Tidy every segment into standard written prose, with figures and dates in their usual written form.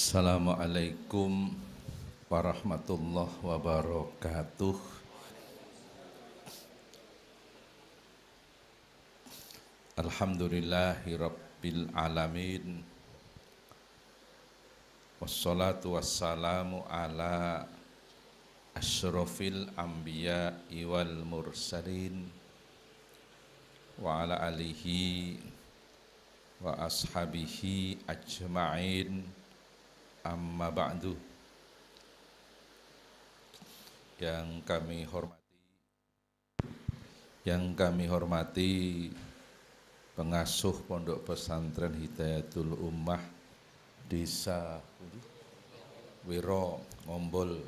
Assalamualaikum warahmatullahi wabarakatuh. Alhamdulillahi rabbil alamin. Wassalatu wassalamu ala asyrafil anbiya'i wal mursalin wa ala alihi wa ashabihi ajma'in. Amma ba'du. Yang kami hormati pengasuh Pondok Pesantren Hidayatul Ummah Desa Wiro Ngombol,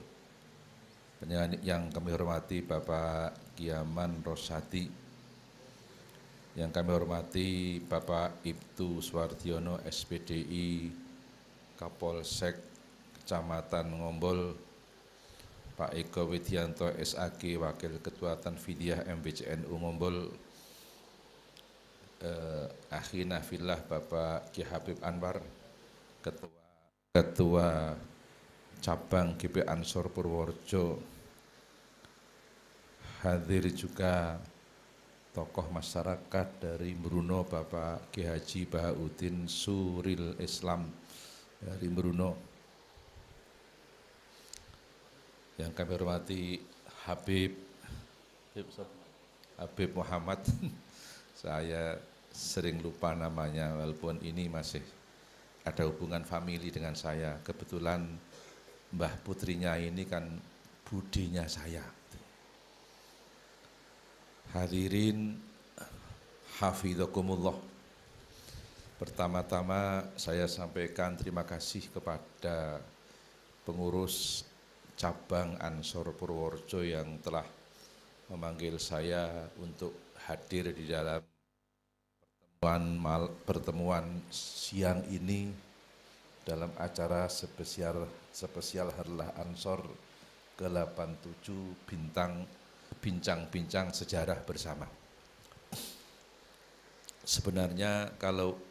yang kami hormati Bapak Kiaman Rosadi, yang kami hormati Bapak Ibtu Suwardiono SPDI Kapolsek Kecamatan Ngombol, Pak Eko Widianto SAG Wakil Ketua Tanfidiyah MBCNU Ngombol, Akhina Fillah Bapak Ki Habib Anwar, Ketua Cabang GP Ansor Purworejo, hadir juga tokoh masyarakat dari Bruno Bapak Ki Haji Bahaudin Suril Islam dari Bruno, yang kami hormati Habib Muhammad. Saya sering lupa namanya, walaupun ini masih ada hubungan famili dengan saya. Kebetulan Mbah putrinya ini kan budinya saya. Hadirin hafidhakumullah. Pertama-tama saya sampaikan terima kasih kepada pengurus cabang Ansor Purworejo yang telah memanggil saya untuk hadir di dalam pertemuan siang ini dalam acara spesial Harlah Ansor ke-87 bincang-bincang sejarah bersama. Sebenarnya kalau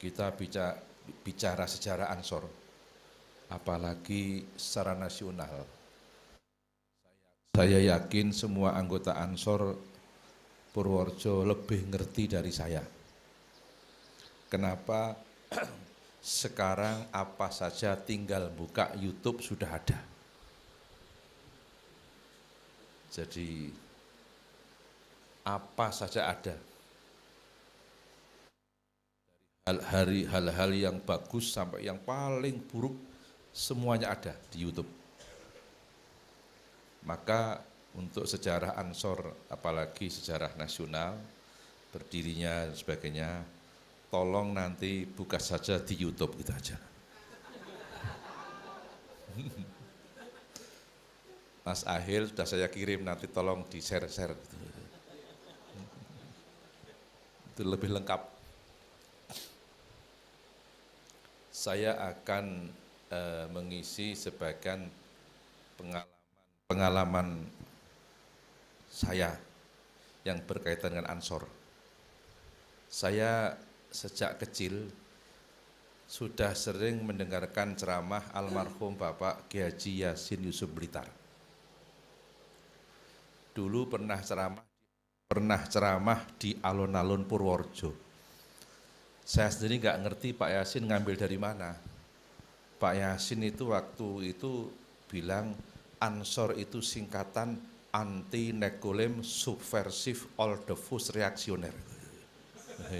kita bicara sejarah Ansor, apalagi secara nasional, saya yakin semua anggota Ansor Purworejo lebih ngerti dari saya. Kenapa? Sekarang apa saja tinggal buka YouTube sudah ada. Jadi apa saja ada. Hal-hal yang bagus sampai yang paling buruk semuanya ada di YouTube. Maka untuk sejarah Ansor, apalagi sejarah nasional, berdirinya dan sebagainya, tolong nanti buka saja di YouTube, gitu aja. Mas Ahil sudah saya kirim, nanti tolong di-share-share. Itu lebih lengkap. Saya akan mengisi sebagian pengalaman saya yang berkaitan dengan Ansor. Saya sejak kecil sudah sering mendengarkan ceramah almarhum Bapak Ki Haji Yasin Yusuf Blitar. Dulu pernah ceramah di alun-alun Purworejo. Saya sendiri nggak ngerti Pak Yasin ngambil dari mana. Pak Yasin itu waktu itu bilang Ansor itu singkatan anti nekolim subversif oldefus reaksioner. Nah,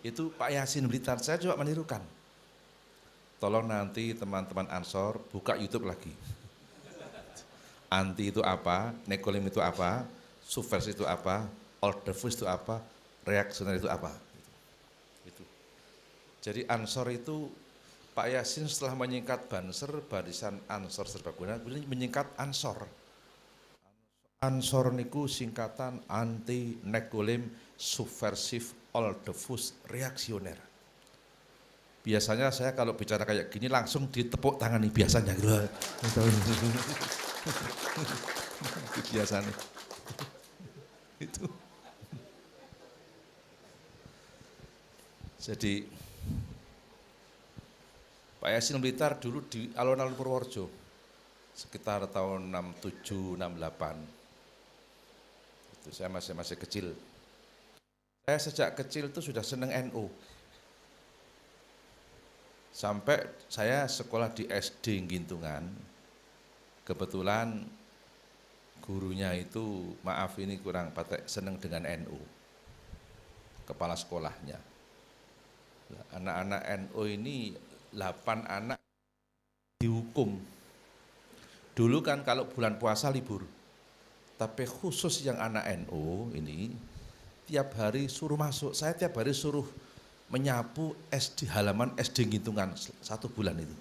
itu Pak Yasin Blitar. Saya coba menirukan. Tolong nanti teman-teman Ansor buka YouTube lagi. Anti itu apa, nekolim itu apa, subversif itu apa, oldefus itu apa, reaksioner itu apa. Jadi Ansor itu Pak Yasin setelah menyingkat Banser, Barisan Ansor Serbaguna, menyingkat Ansor. Ansor niku singkatan anti nekolim subversif oldefus reaksioner. Biasanya saya kalau bicara kayak gini langsung ditepuk tangan nih biasanya. Itu biasanya. Itu. Jadi Pak Yasin Blitar dulu di alun-alun Purworejo, sekitar tahun 67, 68. Itu saya masih kecil. Saya sejak kecil itu sudah seneng NU. Sampai saya sekolah di SD Gintungan, kebetulan gurunya itu, maaf ini kurang patek, seneng dengan NU, kepala sekolahnya. Anak-anak NU ini 8 anak dihukum. Dulu kan kalau bulan puasa libur, tapi khusus yang anak NU ini tiap hari suruh masuk. Saya tiap hari suruh menyapu SD, halaman SD Gintungan 1 bulan itu.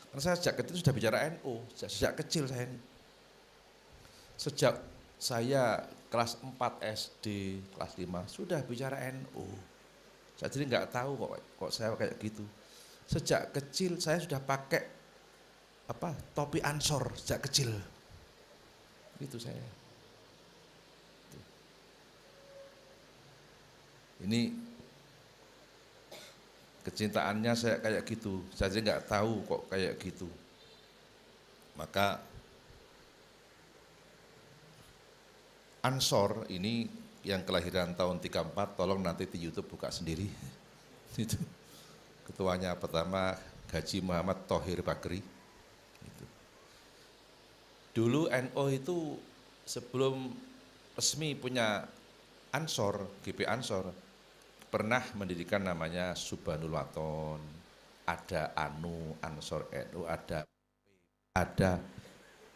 Karena saya sejak kecil sudah bicara NU, sejak kecil saya ini. Sejak saya kelas 4 SD, kelas 5 sudah bicara NU. Saya jadi nggak tahu kok saya kayak gitu. Sejak kecil saya sudah pakai topi Ansor sejak kecil. Itu saya. Ini kecintaannya saya kayak gitu. Saya jadi nggak tahu kok kayak gitu. Maka Ansor ini yang kelahiran tahun 34, tolong nanti di YouTube buka sendiri. Itu ketuanya pertama Haji Muhammad Thohir Bakri. Itu. Dulu NU itu sebelum resmi punya Ansor, GP Ansor, pernah mendirikan namanya Subhanul Waton, ada ANU, Ansor NU, ada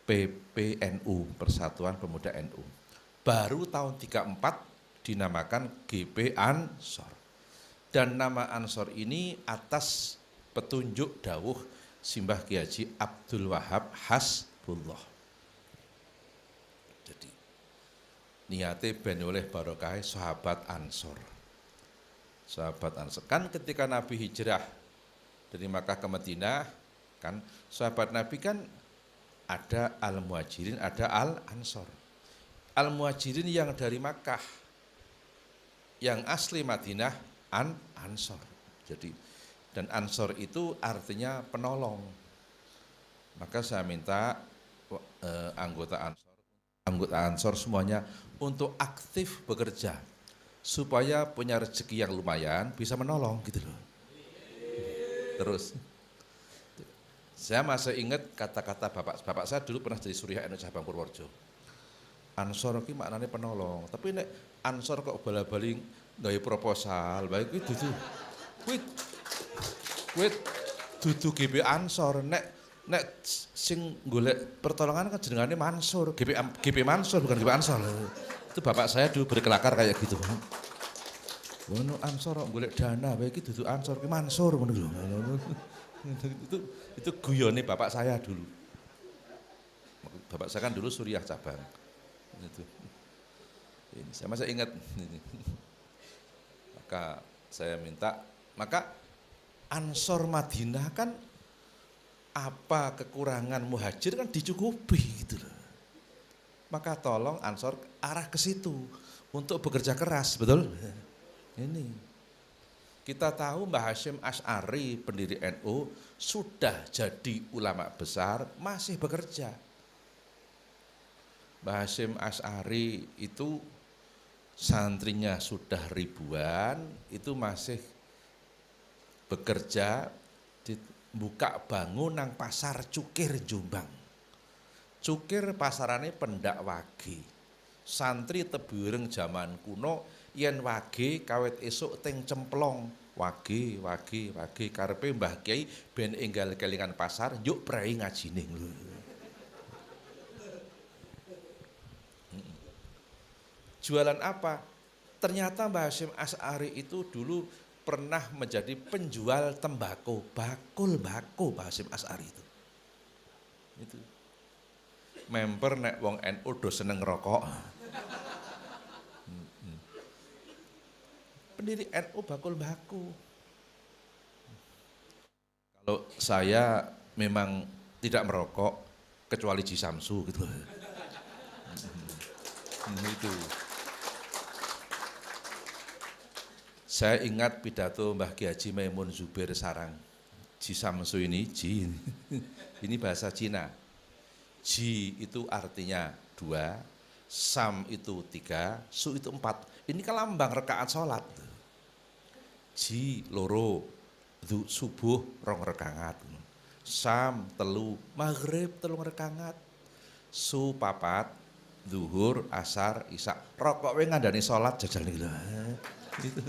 PPNU, Persatuan Pemuda NU. Baru tahun 34 dinamakan GP Ansor. Dan nama Ansor ini atas petunjuk dawuh Simbah Ki Haji Abdul Wahab Hasbullah. Jadi niate ben oleh barokah sahabat Ansor. Sahabat Ansor. Kan ketika Nabi hijrah dari Makkah ke Madinah, kan sahabat Nabi kan ada Al-Muhajirin, ada Al-Ansor. Al-Muhajirin yang dari Makkah, yang asli Madinah Ansor. Jadi dan Ansor itu artinya penolong. Maka saya minta anggota Ansor semuanya untuk aktif bekerja supaya punya rezeki yang lumayan bisa menolong gitu loh. Terus saya masih ingat kata-kata bapak saya dulu pernah jadi Suriah NU Cabang Purworejo. Ansor ki maknanya penolong, tapi nek Ansor kok bala-bali gawe proposal, baik kuwi dudu. Kuwi dudu GP Ansor, nek sing golek pertolongan kan jenengane Mansur, GP Mansur bukan GP Ansor. Itu bapak saya dulu berkelakar kayak gitu. Wono Ansor golek dana, baik iki dudu Ansor ki Mansur ngono lho. Itu guyone bapak saya dulu. Bapak saya kan dulu Suriah Cabang. Itu. Ini saya masih ingat ini. Maka saya minta, maka Ansor Madinah kan apa kekurangan muhajir kan dicukupi gitu loh. Maka tolong Ansor arah ke situ untuk bekerja keras, betul? Ini. Kita tahu Mbah Hasyim Asy'ari pendiri NU sudah jadi ulama besar, masih bekerja. Mbah Hasyim Asy'ari itu santrinya sudah ribuan, itu masih bekerja buka bangunan pasar Cukir Jombang. Cukir pasarane pendak wage. Santri tebuireng zaman kuno yen wage kawit esuk teng cemplong. Wage karepe Mbah Kiai ben enggal kelingan pasar njuk prei ngajine lho. Jualan apa? Ternyata Mbah Hasyim Asy'ari itu dulu pernah menjadi penjual tembakau, bakul Mbah Hasyim Asy'ari itu. Itu. Member nek wong NU do seneng ngerokok. Pendiri NU bakul baku. Kalau saya memang tidak merokok kecuali Ji Samsu gitu. Itu. Saya ingat pidato Mbah Ki Haji Maimun Zubair Sarang. Ji Samsu ini, ji ini bahasa Cina. Ji itu artinya 2, Sam itu 3, Su itu 4. Ini kan lambang rekaat sholat. Ji loro, subuh rong rekaat. Sam telu, maghrib telung rekaat. Su papat, zuhur, asar, isya. Rokok we ngandani sholat jajal nih lho. Gitu.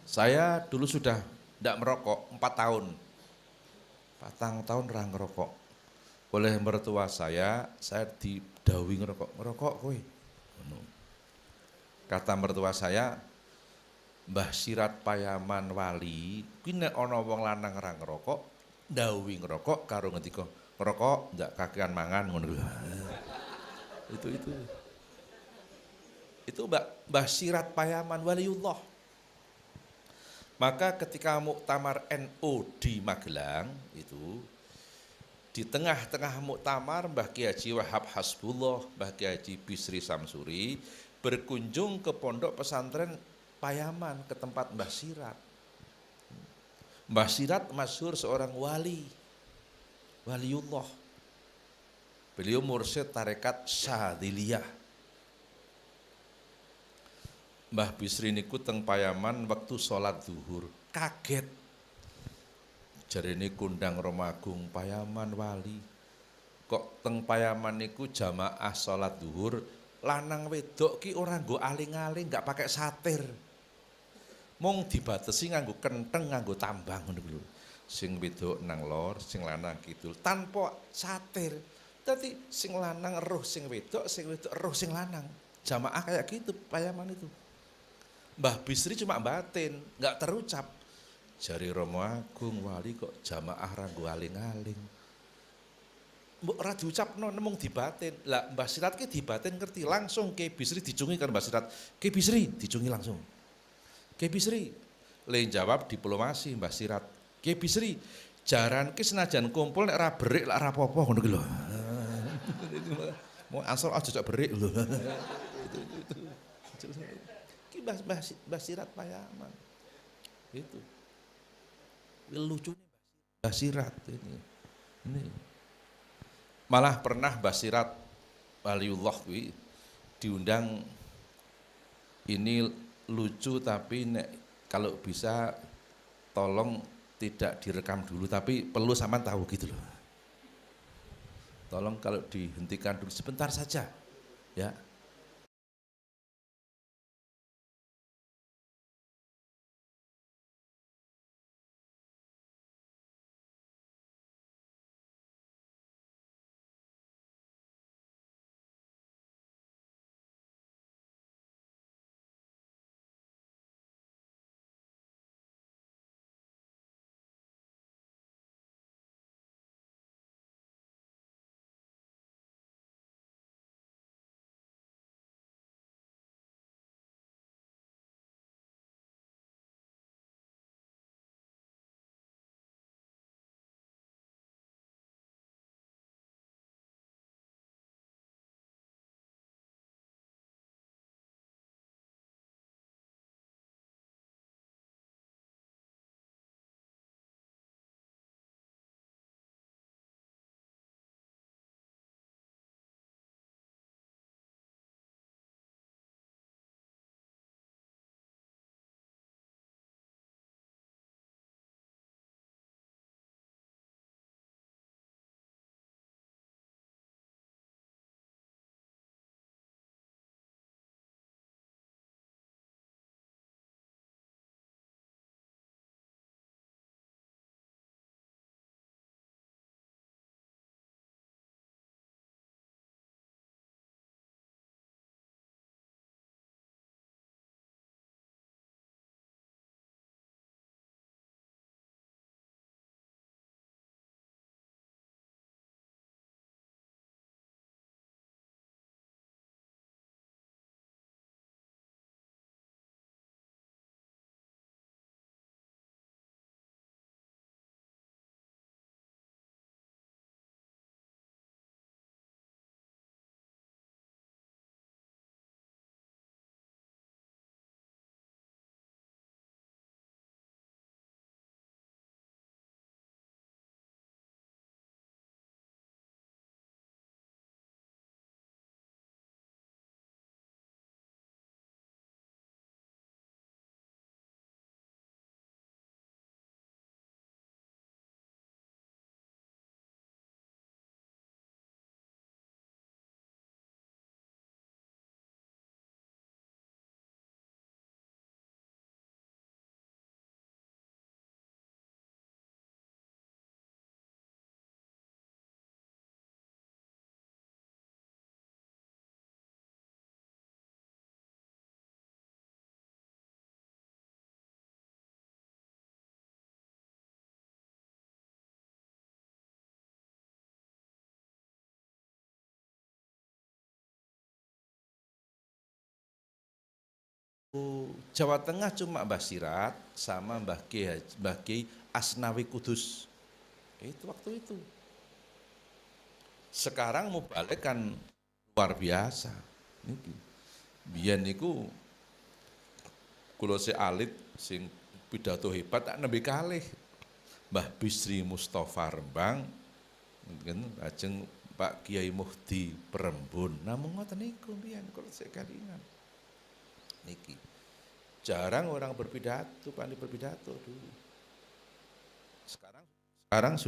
Saya dulu sudah tidak merokok 4 tahun. 4 tahun orang ngerokok. Oleh mertua saya didawi ngerokok kowe. Kata mertua saya, Mbah Sirat Payaman Wali, kuwi nek ana wong lanang ra ngerokok, dawi ngerokok karo ngendika, ngerokok ndak kakean mangan ngono lho. Itu. Itu Mbah Sirat Payaman Waliullah. Maka ketika muktamar NU di Magelang itu, di tengah-tengah muktamar Mbah Kiai Haji Wahab Hasbullah, Mbah Kiai Haji Bisri Samsuri berkunjung ke pondok pesantren Payaman, ke tempat Mbah Sirat. Mbah Sirat masyhur seorang waliullah. Beliau mursyid tarekat Syadziliyah. Mbah Bisri niku teng Payaman waktu sholat zuhur, kaget. Jarene kundang Romagung Payaman Wali. Kok teng Payaman niku jamaah sholat zuhur, lanang wedok ki ora nggo aling-aling, nggak pakai satir. Mung dibatesi nganggo kenteng, nganggo tambang ngono lho. Sing wedok nang lor, sing lanang kidul, tanpa satir. Dadi sing lanang eruh sing wedok eruh sing lanang. Jamaah kayak gitu Payaman itu. Mbah Bisri cuma batin, nggak terucap. Jari Romo Agung Wali kok jamaah ra nggo aling-aling. Mbok ora diucapno nemung dibatin. Lah Mbah Sirat ki dibatin ngerti langsung Kiai Bisri dijungi kan Mbah Sirat. Kiai Bisri dijungi langsung. Kiai Bisri le jawab diplomasi Mbah Sirat. Kiai Bisri jaran ki senajan kumpul nek ra berik lak ra apa-apa ngono ki lho. Mau asal aja cocok berik lho. Ki Mbah Sirat Payaman. Itu. Lucunya Mbah Sirat ini. Malah pernah Mbah Sirat Waliullah kuwi diundang, ini lucu tapi nek kalau bisa tolong tidak direkam dulu, tapi perlu sampean tahu gitu loh. Tolong kalau dihentikan dulu sebentar saja ya. Jawa Tengah cuma Mbah Sirat sama Mbah Kiai Asnawi Kudus. Itu waktu itu. Sekarang mau balik kan luar biasa. Biyen niku kula se alit sing pidato hebat tak nembe kalih. Mbah Bisri Mustafa Rembang mungkin ajeng Pak Kiai Muhdi Perembun. Namung ngoten niku mbiyen kula sik kalingan. Niki. Jarang orang berpidato, pandai berpidato dulu. Sekarang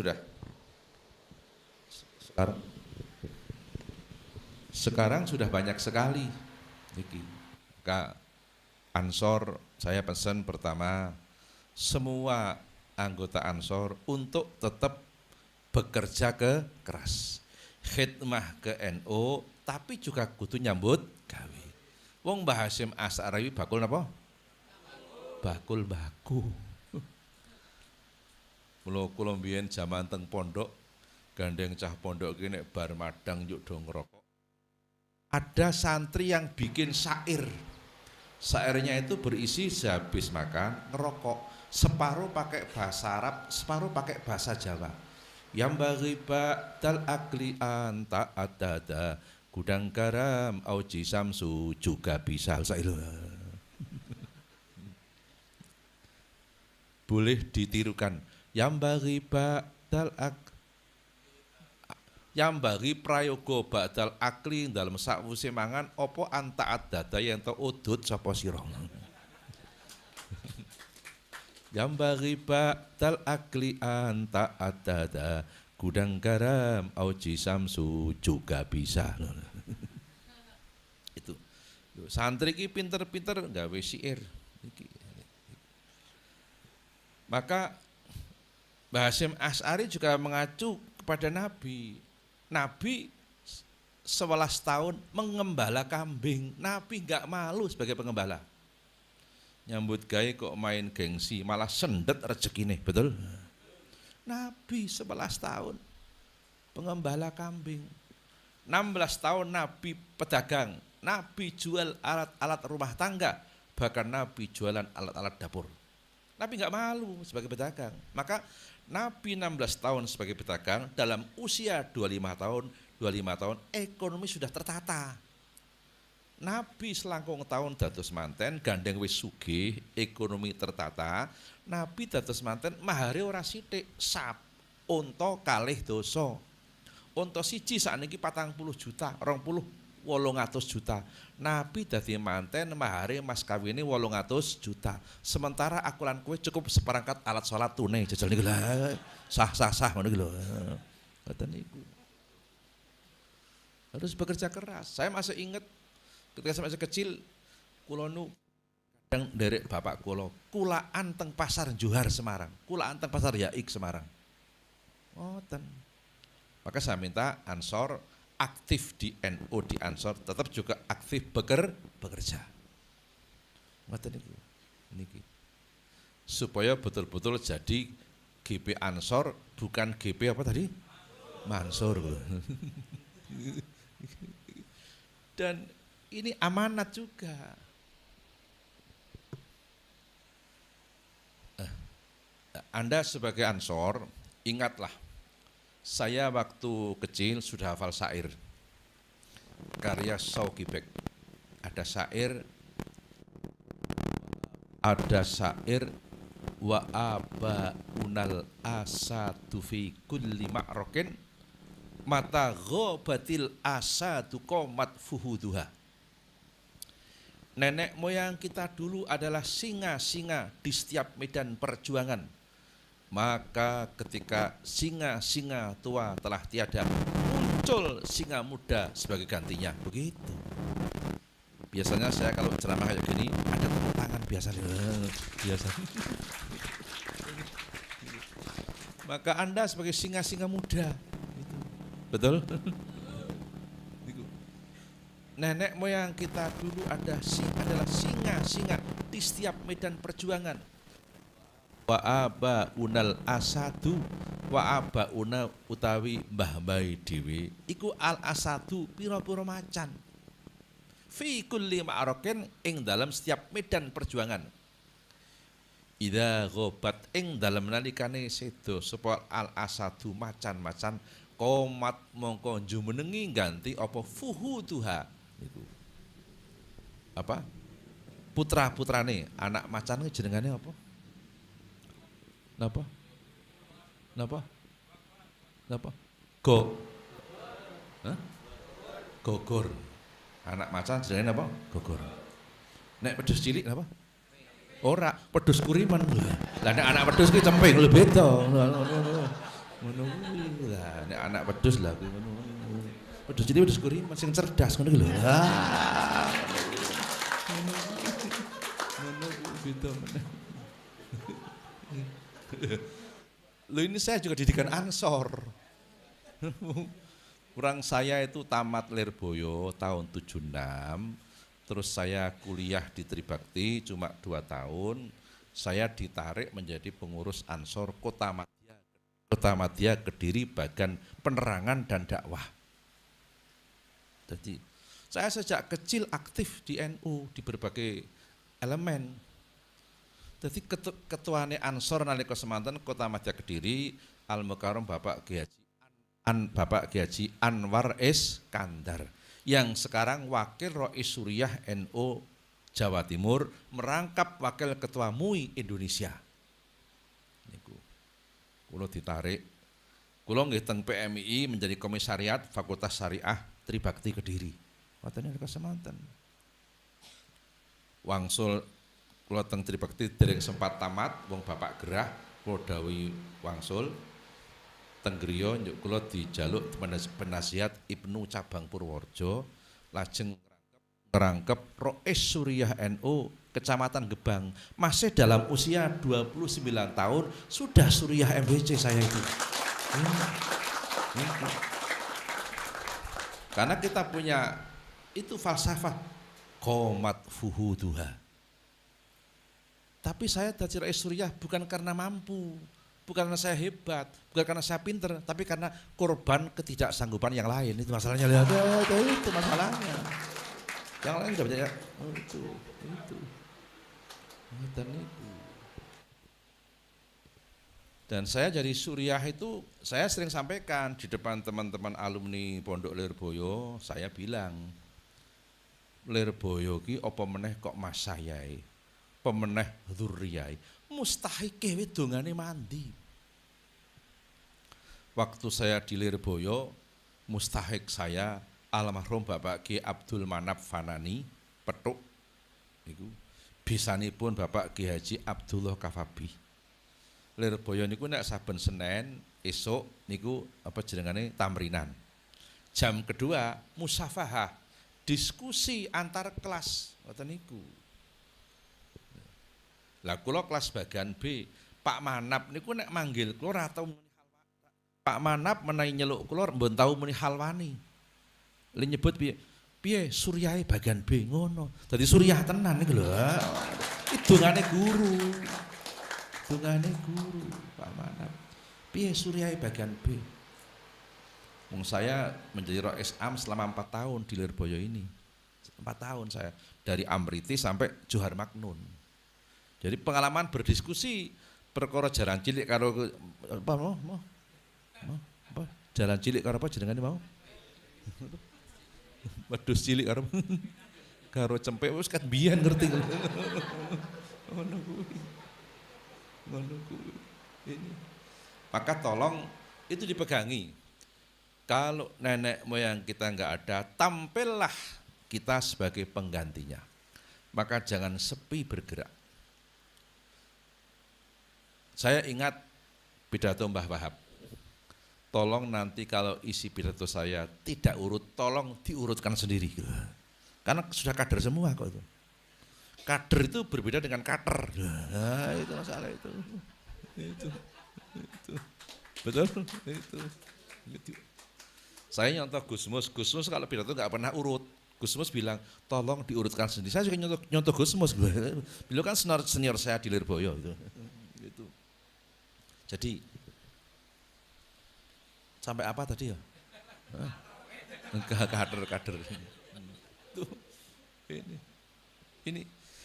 sudah banyak sekali. Niki. Kak Ansor saya pesan pertama semua anggota Ansor untuk tetap bekerja keras, khidmah ke NU, tapi juga kudu nyambut gawe. Wong Mbah Hasyim Asy'ari bakul napa? Bakul baku. Mula kula mbiyen jaman teng pondok, gandeng cah pondok ki nek bar madang yuk do ngerokok. Ada santri yang bikin syair. Syairnya itu berisi sehabis makan ngerokok. Separuh pakai bahasa Arab, separuh pakai bahasa Jawa. Yang bagi ba'dal akli anta adada gudang garam auji samsu juga bisa. Boleh ditirukan. Yang bagi ba'dal yang bagi prayoga ba'dal akli dalam sakwise mangan opo anta adada yang to udut sapa sira. Yang bagi ba'dal akli anta adada gudang garam auji samsu juga bisa. Itu santri ki pinter-pinter gawe syair. Maka Mbah Hasyim Asy'ari juga mengacu kepada Nabi. Nabi 11 tahun mengembala kambing. Nabi enggak malu sebagai pengembala. Nyambut gawe kok main gengsi, malah sendet rezekine, betul? Nabi 11 tahun pengembala kambing. 16 tahun Nabi pedagang. Nabi jual alat-alat rumah tangga, bahkan Nabi jualan alat-alat dapur. Nabi enggak malu sebagai pedagang. Maka Nabi 16 tahun sebagai pedagang, dalam usia 25 tahun ekonomi sudah tertata. Nabi selangkung tahun dados manten, gandeng wis sugih, ekonomi tertata. Nabi dados manten mahare ora sithik, sap unta kalih dosa. Unta siji sakniki 40 juta, 800 juta. Nabi dadi manten mahare mas kawine 800 juta. Sementara akulan kowe cukup seperangkat alat sholat tunai jajal niku lho. Sah ngono iki lho. Ngoten niku. Harus bekerja keras. Saya masih ingat ketika saya masih kecil, kula nu kadang nderek bapak kula, kulaan teng pasar Johar Semarang, kulaan teng pasar Yaik Semarang. Ngoten. Maka saya minta Ansor aktif di NU di Ansor, tetap juga aktif bekerja. Ngoten niku. Niki. Supaya betul-betul jadi GP Ansor bukan GP apa tadi? Mansur. Dan ini amanat juga. Anda sebagai Ansor, ingatlah, saya waktu kecil sudah hafal syair. Karya Sauki Bek. Ada syair wa aba unal asatu fi kulli ma'rokin mata ghabatil asatu qomat fuhuduha. Nenek moyang kita dulu adalah singa-singa di setiap medan perjuangan. Maka ketika singa-singa tua telah tiada, muncul singa muda sebagai gantinya. Begitu. Biasanya saya kalau ceramah kayak gini ada tepuk tangan biasa. Maka Anda sebagai singa-singa muda. Betul? Nenek moyang kita dulu adalah singa-singa di setiap medan perjuangan. Wa aba unal asadu wa aba una utawi mbah-mbahe dhewe iku al asadu pira-pira macan. fi kulli ma'arakin ing dalam setiap medan perjuangan. Idza ghabat ing dalam nalikane sedo sapa al asadu macan-macan komat mongko jumenengi ganti apa fuhuduha niku. Apa? Putra-putrane anak macan jenengane apa? Napa? Napa? Napa? Hah? Gogor. Anak macan jenenge apa? Gogor. Nek wedhus cilik napa? Ora, wedhus kuriman. Lah nek anak wedhus ki cemping lho beda. Ngono kuwi. Lah nek anak wedhus lah kuwi ngono. Wedhus cilik wedhus kuriman sing cerdas ngono ki lho. Ngono kuwi beda meneh. Loh ini saya juga didikan Ansor. Kurang saya itu tamat Lirboyo tahun 76, terus saya kuliah di Tribakti cuma 2 tahun, saya ditarik menjadi pengurus Ansor Kota Madya Kediri bagian penerangan dan dakwah. Jadi saya sejak kecil aktif di NU di berbagai elemen. Jadi ketuane Ansor nalika semanten Kota Madya Kediri Al Mukarram Bapak Kiai Haji Anwar Iskandar yang sekarang Wakil Rois Suriah NU Jawa Timur merangkap Wakil Ketua MUI Indonesia. Niku. Kula ditarik. Kula nggih teng PMI menjadi komisariat Fakultas Syariah Tribakti Kediri. Watene nalika semanten. Wangsul kula teng Tribakti dereng sempat tamat, wong bapak gerah, kula dawuhi wangsul teng griya njuk kula dijaluk penasihat Ibnu Cabang Purworejo, lajeng ngerangkep Rois Suriah NU Kecamatan Gebang. Masih dalam usia 29 tahun sudah Suriah MBC saya itu. Karena kita punya itu falsafah qomat fuhuduha. Tapi saya dadi Rois Suriah bukan karena mampu, bukan karena saya hebat, bukan karena saya pinter, tapi karena korban ketidaksanggupan yang lain. Itu masalahnya. Lihat, itu masalahnya. Yang lain tidak percaya. Oh, itu. Dan itu. Dan saya jadi Suriah itu, saya sering sampaikan di depan teman-teman alumni Pondok Lirboyo, saya bilang, Lirboyo ki apa meneh kok mas sayai, pemeneh dzurriyai, mustahike we dongane mandi. Waktu saya di Lirboyo, mustahik saya almarhum Bapak Ki Abdul Manap Fanani, Petuk, niku bisanipun Bapak Ki Haji Abdullah Kafabi. Lirboyo niku nek saben Senin esuk niku apa jenengane tamrinan. Jam kedua musafahah, diskusi antar kelas ngoten niku. Lah kula kelas bagian B, Pak Manap niku nek manggil kula ora tau muni halwani. Pak Manap menawi nyeluk kula mboten tau muni halwani. Li nyebut piye? Piye Suryahe bagian B ngono. Dadi Suryah tenan niku lho. Itu dongane guru. Dongane guru Pak Manap. Piye Suryahe bagian B? Wong saya menjadi Rois Am selama 4 tahun di Lirboyo ini. 4 tahun saya dari Amriti sampai Johar Maknun. Jadi pengalaman berdiskusi perkara jalan cilik karo apa mau? Apa? Jalan cilik karo apa jenengane mau? Wedhus cilik karo cempek wis kat biyen ngerti. Ngono kuwi. Ini. Maka tolong itu dipegangi. Kalau nenek moyang kita enggak ada, tampillah kita sebagai penggantinya. Maka jangan sepi bergerak. Saya ingat pidato Mbah Wahab. Tolong nanti kalau isi pidato saya tidak urut, tolong diurutkan sendiri. Karena sudah kader semua kok itu. Kader itu berbeda dengan kater. Nah, itu masalah itu. Betul? Itu. Saya nyontoh Gusmus kalau pidato nggak pernah urut. Gusmus bilang, tolong diurutkan sendiri. Saya juga nyontoh Gusmus. Beliau kan senior saya di Lirboyo itu. Gitu. Jadi sampai apa tadi ya? Kader. Ini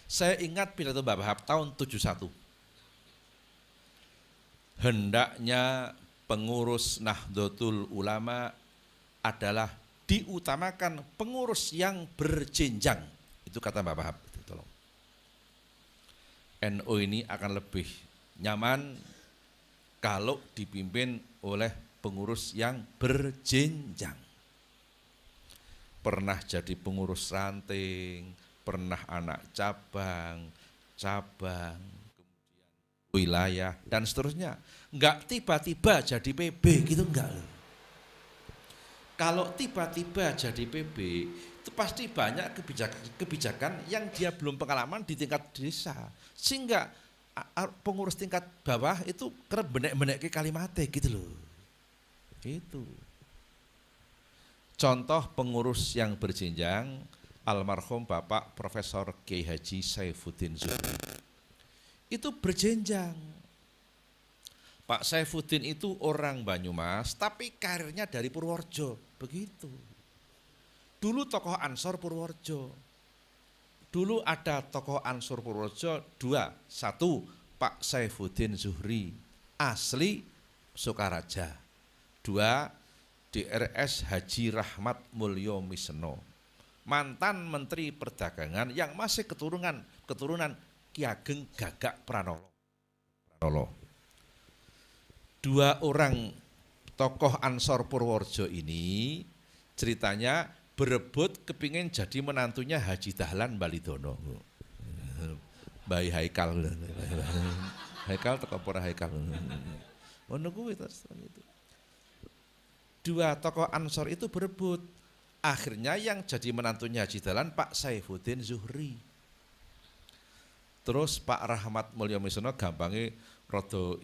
saya ingat pidato Mbah Wahab tahun 71. Hendaknya pengurus Nahdlatul Ulama adalah diutamakan pengurus yang berjenjang. Itu kata Mbah Wahab. Tolong. NU ini akan lebih nyaman kalau dipimpin oleh pengurus yang berjenjang. Pernah jadi pengurus ranting, pernah anak cabang, kemudian wilayah, dan seterusnya. Enggak tiba-tiba jadi PB gitu, enggak loh. Kalau tiba-tiba jadi PB, itu pasti banyak kebijakan yang dia belum pengalaman di tingkat desa. Sehingga pengurus tingkat bawah itu kerap benek-benek ke kalimatnya gitu loh. Itu. Contoh pengurus yang berjenjang, almarhum Bapak Profesor Kiai Haji Saifuddin Zuhri. Itu berjenjang. Pak Saifuddin itu orang Banyumas, tapi karirnya dari Purworejo, begitu. Dulu tokoh Ansor Purworejo. Dulu ada tokoh Ansor Purworejo dua. Satu, Pak Saifuddin Zuhri, asli Sukaraja. Dua, DRS Haji Rahmat Mulyo Miseno, mantan Menteri Perdagangan yang masih keturunan Ki Ageng Gagak Pranolo. Dua orang tokoh Ansor Purworejo ini ceritanya berebut kepingin jadi menantunya Haji Dahlan Balidono. Bayi Haikal. Haikal teko pora Haikal. Ono kuwi itu. Dua tokoh Ansor itu berebut. Akhirnya yang jadi menantunya Haji Dahlan Pak Saifuddin Zuhri. Terus Pak Rahmat Mulyo Miseno gampangnya rada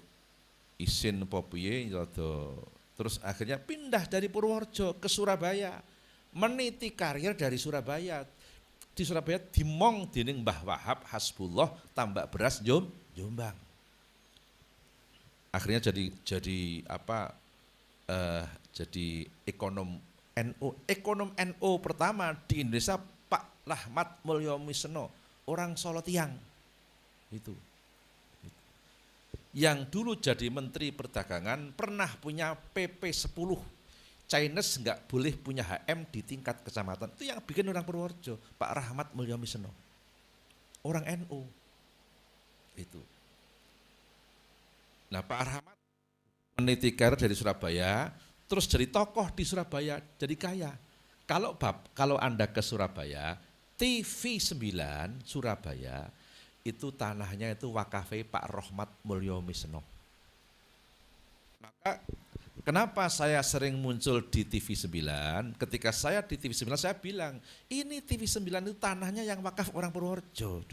isin apa piye rada. Terus akhirnya pindah dari Purworejo ke Surabaya. Meniti karir dari Surabaya. Di Surabaya dimong dening Mbah Wahab Hasbullah Tambak Beras Jombang. Akhirnya jadi apa? Jadi ekonom NU pertama di Indonesia Pak Rahmat Mulyo Miseno, orang Solo Tiang itu. Yang dulu jadi Menteri Perdagangan pernah punya PP 10. Chinese nggak boleh punya HM di tingkat kecamatan. Itu yang bikin orang Purworejo, Pak Rahmat Mulyo Miseno, orang NU itu. Nah Pak Rahmat meniti karir dari Surabaya, terus jadi tokoh di Surabaya, jadi kaya. Kalau Anda ke Surabaya, TV 9 Surabaya, itu tanahnya itu wakafe Pak Rahmat Mulyo Miseno. Maka kenapa saya sering muncul di TV 9, ketika saya di TV 9 saya bilang, ini TV 9 itu tanahnya yang wakaf orang Purworejo.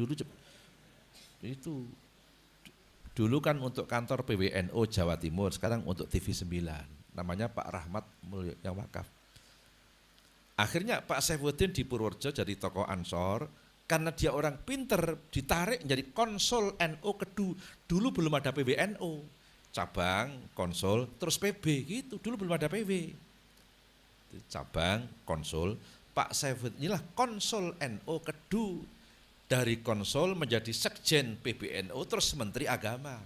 Dulu kan untuk kantor PWNU Jawa Timur, sekarang untuk TV 9. Namanya Pak Rahmat Mulyo yang wakaf. Akhirnya Pak Saifuddin di Purworejo jadi tokoh Ansor, karena dia orang pinter, ditarik menjadi konsul NU kedua. Dulu belum ada PWNU, cabang, konsul, terus PB gitu. Dulu belum ada PW. Cabang, konsul, Pak Saifuddin inilah konsul NU kedua. Dari konsul menjadi sekjen PBNU terus Menteri Agama.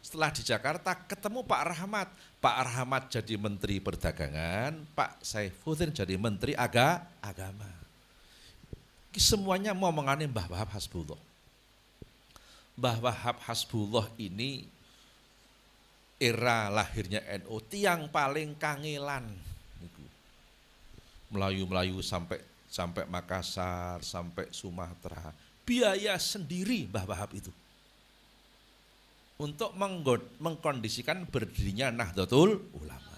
Setelah di Jakarta ketemu Pak Rahmat. Pak Rahmat jadi Menteri Perdagangan, Pak Saifuddin jadi Menteri Agama. Semuanya mau mengani Mbah Wahab Hasbullah. Mbah Wahab Hasbullah ini era lahirnya NU, tiang paling kangelan. Melayu-melayu sampai Makassar, sampai Sumatera, biaya sendiri Mbah Wahab itu. Untuk mengkondisikan berdirinya Nahdlatul Ulama.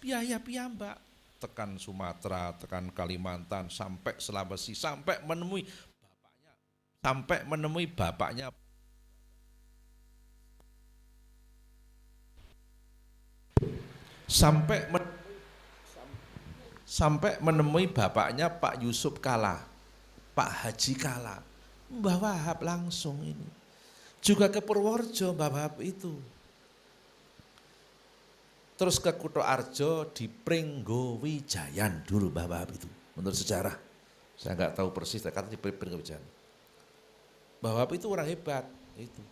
Biaya piyambak, tekan Sumatera, tekan Kalimantan, sampai Sulawesi, sampai menemui bapaknya. Sampai menemui bapaknya Pak Yusuf Kala, Pak Haji Kala. Mbah Wahab langsung ini. Juga ke Purworejo Mbah Wahab itu. Terus ke Kutoarjo di Pringgowijayan dulu Mbah Wahab itu, menurut sejarah. Saya nggak tahu persis, katanya berkebijakan. Mbah Wahab itu orang hebat, itu.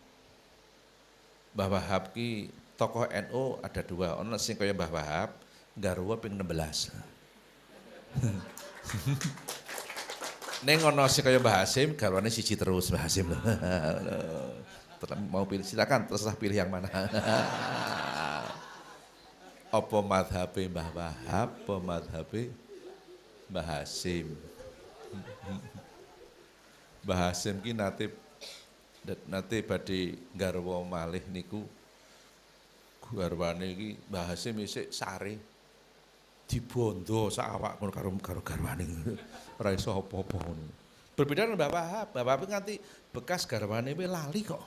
Mbah Wahab ki tokoh NU ada dua, ono sing kaya Mbah Wahab, garwa ping 16. Neng ono sing kaya Mbah Hasim, garwane siji terus Mbah Hasim. Mau pilih silakan, terserah pilih yang mana. Apa madhabe Mbah Wahab, apa madhabe Mbah Hasim. Mbah Hasim ki nate badhe garwa malih niku garwane iki Mbah Hasim isih sare dibondo sak awak ngono karo garwane. Ora iso apa-apa ngono. Berbeda dengan Mbah Wahab, Mbah Wahab nganti bekas garwane we lali kok.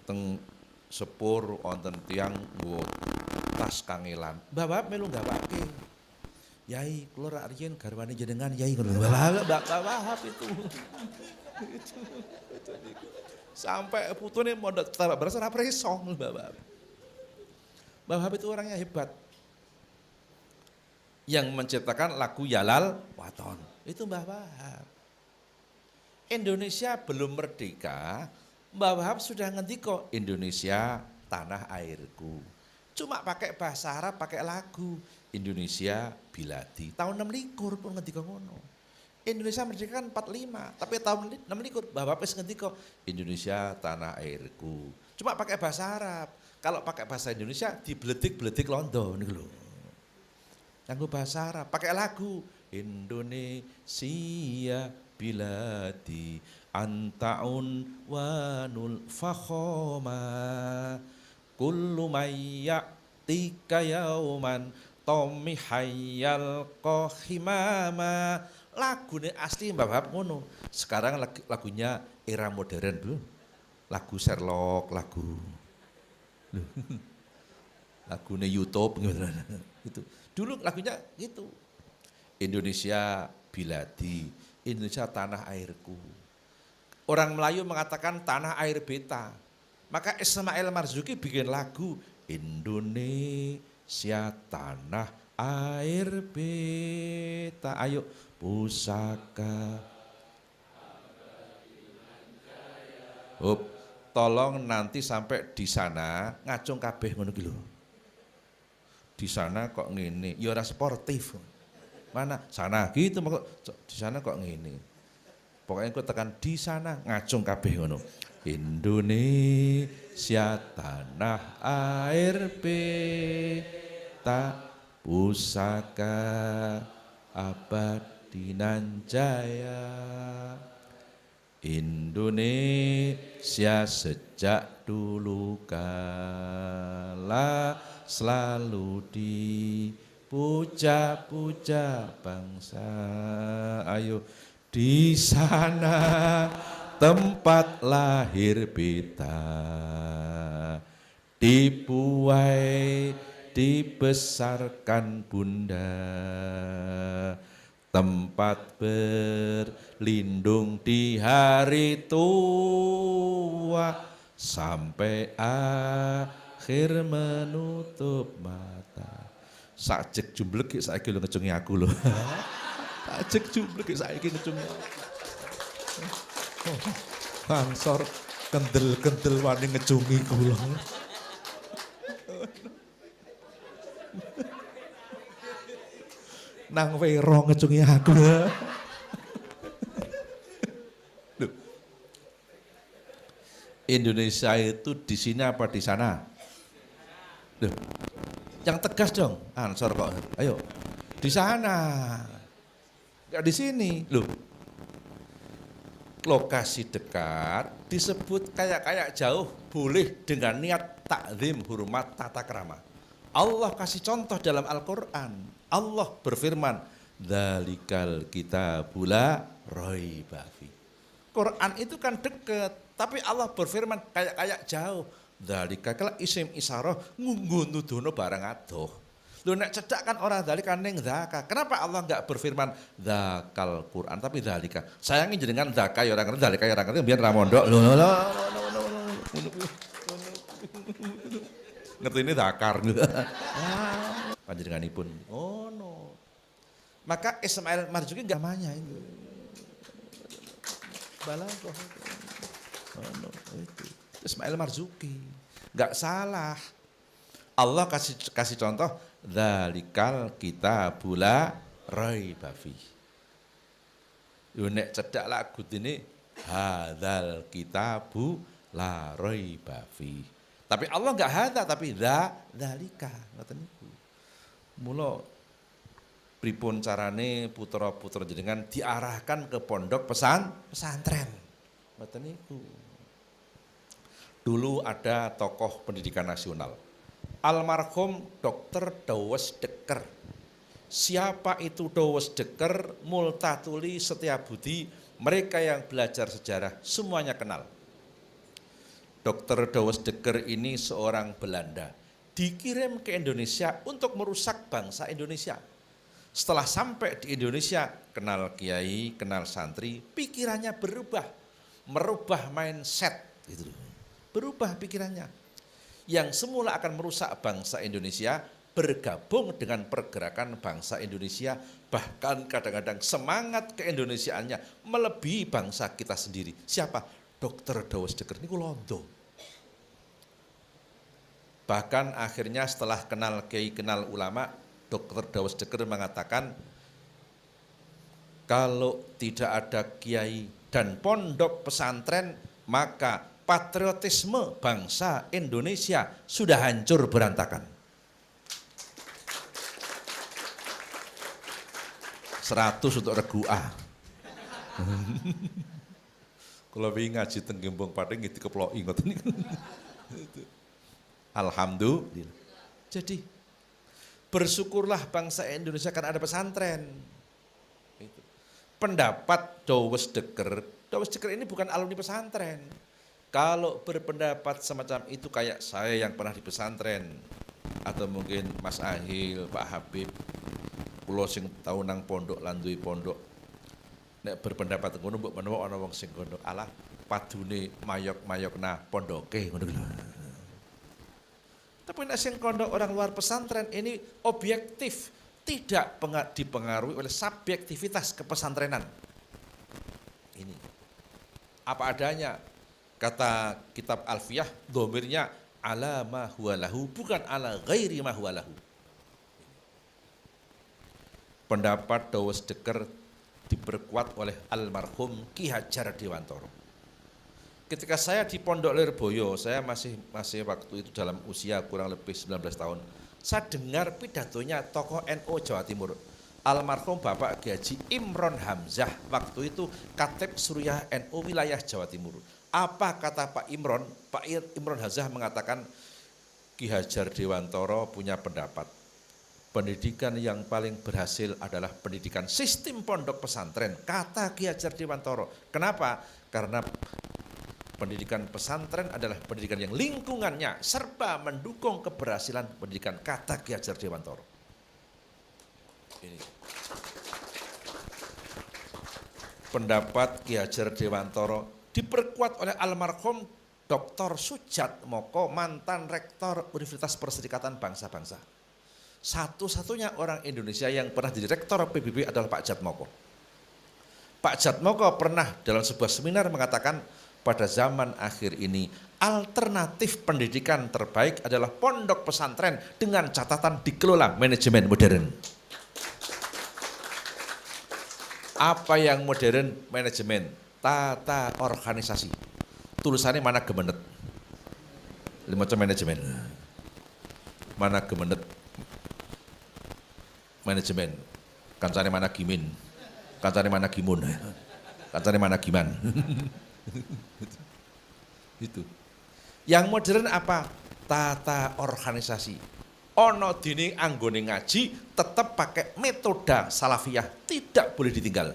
Teng sepur wonten tiyang nggo tas kangelan. Mbah Wahab melu gawake. Yai, kula rak riyen garwane jenengan Yai ngono. Mbah Wahab itu. Sampai putune mondok Tapak Beras ora preso Mbah Wahab. Mbah Wahab itu orangnya hebat. Yang menciptakan lagu Yalal Waton. Itu Mbah Wahab. Indonesia belum merdeka, Mbah Wahab sudah ngendika Indonesia tanah airku. Cuma pakai bahasa Arab, pakai lagu Indonesia biladi. Tahun 26 pun ngendika ngono. Indonesia merdeka kan 45, tapi tahun 26 Mbah Wahab wis ngendika Indonesia tanah airku. Cuma pakai bahasa Arab. Kalau pakai bahasa Indonesia dibledik-bledik londo niku lho. Nganggo bahasa Arab, pakai lagu Indonesia biladi antaun wanul fakhoma kullu mayyatika yauman Tommy hayal kohimama. Lagune asli Mbah Wahab ngono. Sekarang lagunya era modern dulu. Lagu Sherlock, lagune YouTube gitu. Itu. Dulu lagunya gitu. Indonesia biladi, Indonesia tanah airku. Orang Melayu mengatakan tanah air beta. Maka Ismail Marzuki bikin lagu Indonesia tanah air beta. Ayo pusaka. Tolong nanti sampai di sana ngacung kabeh ngono ki lho. Di sana kok ngene, ya ora sportif. Mana? Sana gitu di sana kok ngene. Pokoknya kok tekan di sana ngacung kabeh ngono. Indonesia tanah air beta pusaka abadi nan jaya. Indonesia sejak dulu kala selalu dipuja-puja bangsa. Ayo di sana tempat lahir beta, dibuai dibesarkan bunda, tempat berlindung di hari tua sampai akhir menutup mata. Sajek jumblek saiki lho ngecungi aku lho. Sajek jumblek saiki ngecungi aku. Bangsor kendel-kendel wani ngecungi kula. Nang wero ngecungi aku. Loh. Indonesia itu di sini apa di sana? Loh. Yang tegas dong, Ansor kok. Ayo. Di sana. Enggak di sini. Loh. Lokasi dekat disebut kayak jauh boleh dengan niat takzim, hormat, tata krama. Allah kasih contoh dalam Al-Quran. Allah berfirman, "Dzalikal kitabula raiba fi." Quran itu kan dekat, tapi Allah berfirman kayak jauh. Dzalika kala isim isyarah ngunggu nuduno barang adoh. Lho nek cedak kan ora dzalika ning dzaka. Kenapa Allah enggak berfirman dzakal Quran tapi dzalika? Sayangi jenengan dzaka ya ora ngerti, dzalika ya ora ngerti, biyen ra mondok. Lho. Ngerti ini dakar. Panjenenganipun ngono. Maka Ismail Marzuki enggak namanya itu. Balaghah. Itu. Ismail Marzuki. Enggak salah. Allah kasih contoh, dzalikal kitabul la raiba fihi. Yo nek cedhak lagu ini hadzal kitabu la raiba fihi. Tapi Allah enggak hadza tapi dzalika, ngoten niku. Mula pripun carane putra-putra jenengan diarahkan ke pondok pesantren. Ngoten niku. Dulu ada tokoh pendidikan nasional, almarhum Dr. Douwes Dekker. Siapa itu Douwes Dekker? Multatuli Setiabudi, mereka yang belajar sejarah semuanya kenal. Dr. Douwes Dekker ini seorang Belanda, dikirim ke Indonesia untuk merusak bangsa Indonesia. Setelah sampai di Indonesia, kenal kiai, kenal santri, pikirannya berubah, merubah mindset, gitu. Berubah pikirannya. Yang semula akan merusak bangsa Indonesia, bergabung dengan pergerakan bangsa Indonesia, bahkan kadang-kadang semangat keindonesiaannya melebihi bangsa kita sendiri. Siapa? Dr. Douwes Dekker ini londo. Bahkan akhirnya setelah kenal kiai, kenal ulama, Dr. Douwes Dekker mengatakan, kalau tidak ada kiai dan pondok pesantren, maka patriotisme bangsa Indonesia sudah hancur berantakan. 100 untuk regu A. Kalau wingi ngaji teng Gembong Pating iki dikeploki ngoten niku. Alhamdulillah. Jadi bersyukurlah bangsa Indonesia karena ada pesantren. Itu. Pendapat Douwes Dekker ini bukan alumni pesantren. Kalau berpendapat semacam itu kayak saya yang pernah di pesantren, atau mungkin Mas Ahil, Pak Habib, kula sing tau nang pondok lan duwe pondok, nek berpendapat ngono mbok menawa ana wong sing ngono, alah padune mayok-mayokna pondoke ngono lho. Tapi nek sing kondok orang luar pesantren ini objektif, tidak dipengaruhi oleh subjektivitas kepesantrenan. Ini apa adanya. Kata kitab Alfiyah, domirnya ala ma huwa lahu, bukan ala ghairi ma huwa lahu. Pendapat Douwes Dekker diperkuat oleh almarhum Ki Hajar Dewantara. Ketika saya di Pondok Lirboyo, saya masih waktu itu dalam usia kurang lebih 19 tahun, saya dengar pidatonya tokoh NU Jawa Timur, almarhum Bapak Kiai Haji Imron Hamzah, waktu itu Khatib Suriah NU wilayah Jawa Timur. Apa kata Pak Imron? Pak Imron Hamzah mengatakan, Ki Hajar Dewantara punya pendapat, pendidikan yang paling berhasil adalah pendidikan sistem pondok pesantren, kata Ki Hajar Dewantara. Kenapa? Karena pendidikan pesantren adalah pendidikan yang lingkungannya serba mendukung keberhasilan pendidikan, kata Ki Hajar Dewantara. Ini. Pendapat Ki Hajar Dewantara diperkuat oleh almarhum Dr. Sujat Moko, mantan rektor Universitas Perserikatan Bangsa-Bangsa. Satu-satunya orang Indonesia yang pernah jadi rektor PBB adalah Pak Jatmoko. Pak Jatmoko pernah dalam sebuah seminar mengatakan, pada zaman akhir ini alternatif pendidikan terbaik adalah pondok pesantren dengan catatan dikelola manajemen modern. Apa yang modern? Manajemen, tata organisasi. Tulisannya mana gemenet. Macam manajemen. Mana gemenet. Manajemen. Kancane mana gimin. Kancane mana gimun. Kancane mana giman. Itu. Yang modern apa? Tata organisasi. Ono dini anggone ngaji tetap pakai metode salafiyah, tidak boleh ditinggal.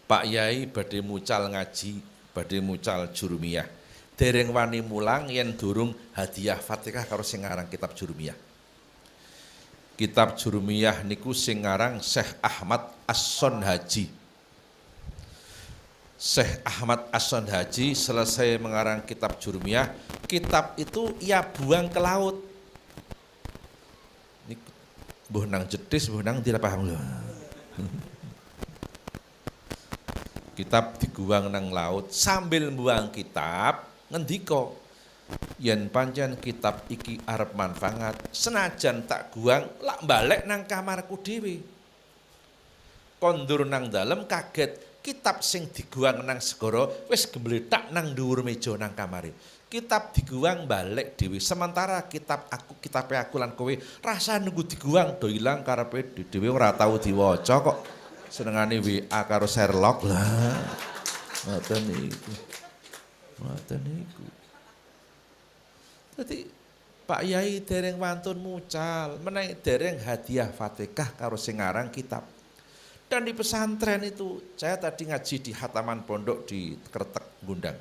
Pak Yai badhe mucal ngaji, badhe mucal jurumiyah. Dereng wani mulang yen durung hadiah Fatihah karo sing ngarang kitab jurumiyah. Kitab jurumiyah niku sing ngarang Syekh Ahmad As-Sonhaji. Syekh Ahmad As-Sonhaji selesai mengarang kitab jurumiyah, kitab itu ia buang ke laut. Mbuh nang jedis, mbuh nang tidak paham lho. Kitab diguang nang laut sambil mbuang kitab ngendika yen pancen kitab iki arep manfaat senajan tak guang lak balik nang kamarku dhewe. Kondur nang dalem kaget kitab sing diguang nang segara wis gembletak nang dhuwur meja nang kamare. Kitab diguang balik dhewe sementara kitabe aku lan kowe rasa nunggu diguang do ilang karepe dhewe ora tau diwaca kok. Senengane WA karo Sherlock lah. Ngoten niku. Ngoten niku. Dadi Pak Yai dereng wantun mucal, menawi dereng hadiah Fatihah karo sing aran kitab. Dan di pesantren itu, saya tadi ngaji di hataman pondok di Kretek Gundang.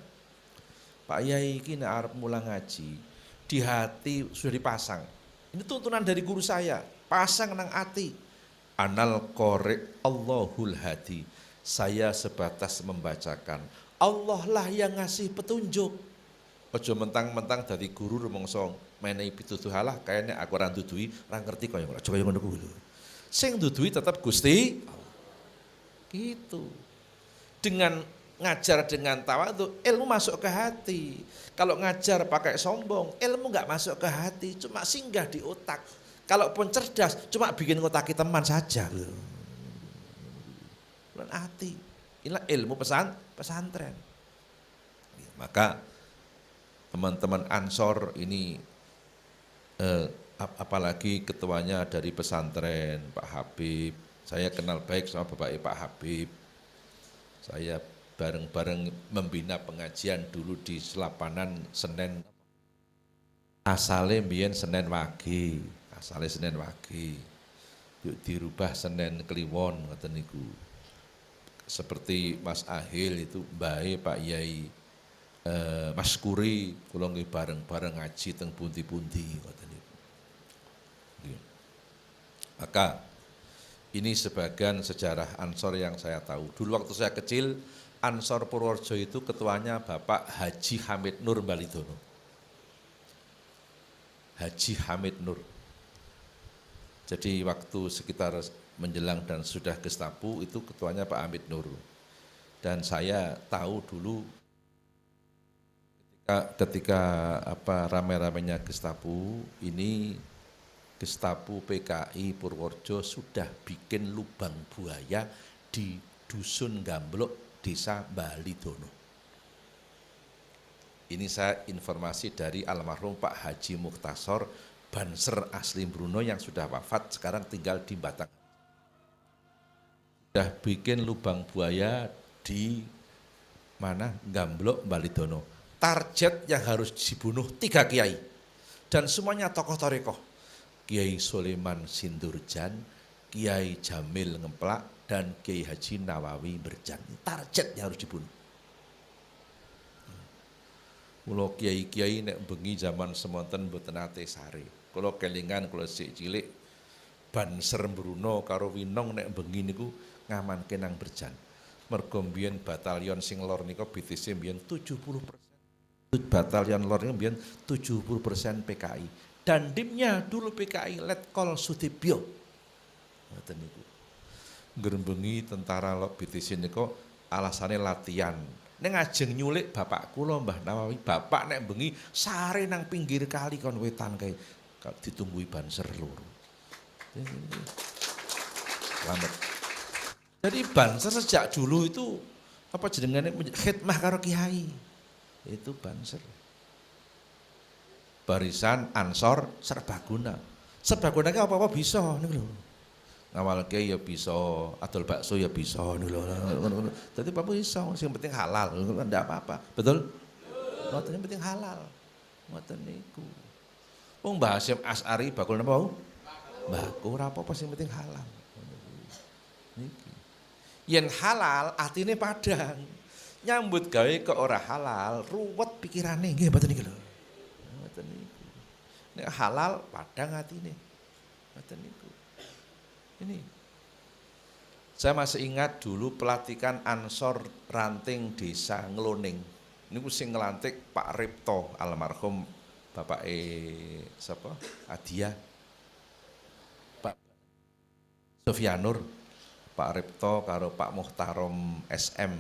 Pak Yai ini arep mulang ngaji, di hati sudah dipasang. Ini tuntunan dari guru saya, pasang nang hati. Anal korek Allahul hadi. Saya sebatas membacakan. Allah lah yang ngasih petunjuk. Ojo mentang-mentang dari guru rumangsa menehi pitutuh halah kayaknya aku ora ndudui, ora ngerti kaya ora coba ngono kuwi lho. Sing ndudui tetap Gusti gitu. Dengan ngajar dengan tawadhu, ilmu masuk ke hati. Kalau ngajar pakai sombong, ilmu enggak masuk ke hati, cuma singgah di otak. Kalaupun cerdas, cuma bikin ngotaki teman saja. Bukan hati. Inilah ilmu pesantren. Maka teman-teman Ansor ini, apalagi ketuanya dari pesantren, Pak Habib. Saya kenal baik sama Bapak Pak Habib. Saya bareng-bareng membina pengajian dulu di Selapanan Senen. Asale mbiyen Senen Wage. Asale Senen Wage, yuk dirubah Senen Kliwon ngoten niku. Seperti Mas Ahil itu bae Pak Yai Mas Kuri kula nggih bareng-bareng ngaji teng pundi-pundi ngoten niku. Maka ini sebagian sejarah Ansor yang saya tahu. Dulu waktu saya kecil Ansor Purworejo itu ketuanya Bapak Haji Hamid Nur Balidono. Haji Hamid Nur. Jadi waktu sekitar menjelang dan sudah Gestapo itu ketuanya Pak Hamid Nur. Dan saya tahu dulu ketika rame-ramenya Gestapo ini, Gestapo PKI Purworejo sudah bikin lubang buaya di Dusun Gamblok, Desa Balidono. Ini saya informasi dari almarhum Pak Haji Mukhtasor Banser asli Bruno yang sudah wafat, sekarang tinggal di Batang. Sudah bikin lubang buaya di mana? Gamblok, Balidono. Target yang harus dibunuh 3 kiai. Dan semuanya tokoh tarekoh. Kiai Sulaiman Sindurjan, Kiai Jamil Ngemplak, dan Kiai Haji Nawawi Berjan. Target yang harus dibunuh. Kula kiai-kiai nek bengi zaman semonten mboten nate sare. Kula kelingan kula sik cilik Banser Bruno karo Winong nek bengi niku ngamanke nang Berjan. Mergo mbiyen batalion sing lor nika BTC mbiyen 70%. Batalion lor niku mbiyen 70% PKI. Dan dimnya dulu PKI Letkol Sudibyo. Ngoten niku. Ngger tentara lor BTC nika alasane latihan. Ning ajeng nyulik bapak kula Mbah Nawawi, bapak nek bengi sare nang pinggir kali kon wetan kae ditunggui Banser loro. Selamat. Jadi Banser sejak dulu itu apa jenengane khidmah karo kiai. Itu Banser. Barisan Ansor Serbaguna. Serbaguna ki apa-apa bisa niku lho. Ngawal kiai ya bisa, adol bakso ya bisa niku lho. Dadi apa bisa, sing penting halal, ndak apa-apa. Betul? Ngoten yang penting halal. Ngoten niku. Wong Mbah Hasyim Asy'ari bakul napa? Mbahku ora apa-apa sing penting halal. Niki. Yen halal atine padang. Nyambut gawe kok ora halal, ruwet pikirane nggih mboten niki lho. Ngoten niku. Nek halal padang atine. Ngoten niku. Ini saya masih ingat dulu pelatihan Ansor Ranting Desa Ngloning. Ini sing ngelantik Pak Ripto almarhum Bapak siapa? Adia. Pak Sofyanur, Pak Repto karo Pak Muhtarom SM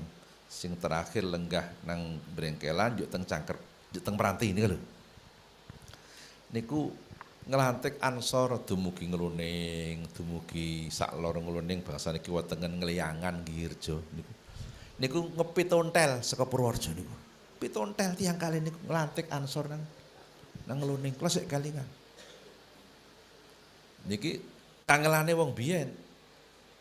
sing terakhir lenggah nang Brengkelan yuk teng Cangker, yuk teng Meranti ini lho. Niku ngelantik Ansor dumugi Ngluning, dumugi sak lor Ngluning bangsa niki wetengen Ngeliangan Girjo niku. Niku ngepitontel saka Purworejo niku. Pitontel tiang kali niku ngelantik Ansor nang Ngluning kula sik kalingan. Niki kangelane wong biyen.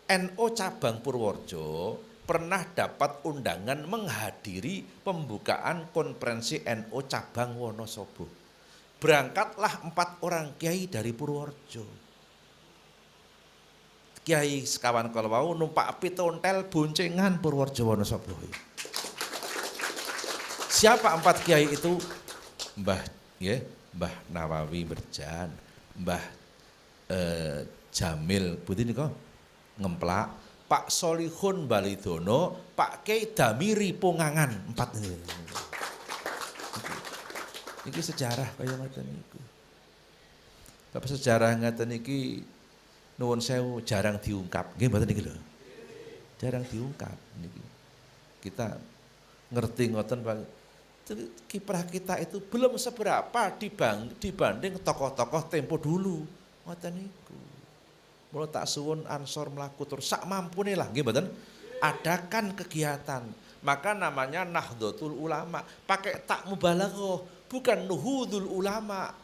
NU cabang Purworejo pernah dapat undangan menghadiri pembukaan konferensi NU cabang Wonosobo. Berangkatlah 4 orang kiai dari Purworejo. Kiai sekawan kalau mau numpak pitontel boncengan Purworejo Wonosobo. Siapa 4 kiai itu? Mbah Nawawi Merjan, Mbah Jamil Budi niko Ngemplak, Pak Solihun Balidono, Pak Kiai Damiri Pongangan, 4 ini. Iki sejarah kaya ngoten niku. Tapi sejarah ngoten iki nuwun sewu jarang diungkap. Nggih mboten niki lho. Jarang diungkap niki. Kita ngerti ngoten Pak. Kiprah kita itu belum seberapa dibanding tokoh-tokoh tempo dulu. Ngoten niku. Mula tak suwun Ansor mlaku terus sak mampune lah nggih mboten. Adakan kegiatan. Maka namanya Nahdlatul Ulama. Pakai tak mubalaghah, bukan Nuhudul Ulama.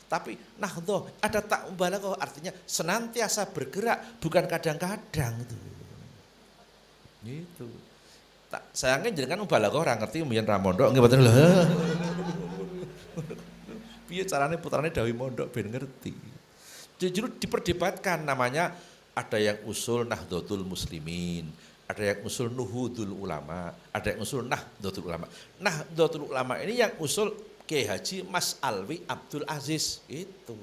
Tapi Nahdlatul ada tak mubalaghah artinya senantiasa bergerak, bukan kadang-kadang itu. Gitu. Tak sayangnya jenengan mubalaghah ora ngerti mbiyen ra mondok nggih mboten lho. Piye carane putrane dawuh mondok ben ngerti. Justru diperdebatkan namanya ada yang usul Nahdlatul Muslimin, ada yang usul Nuhudul Ulama, ada yang usul Nahdlatul Ulama. Nahdlatul Ulama ini yang usul Kiai Haji Mas Alwi Abdul Aziz itu.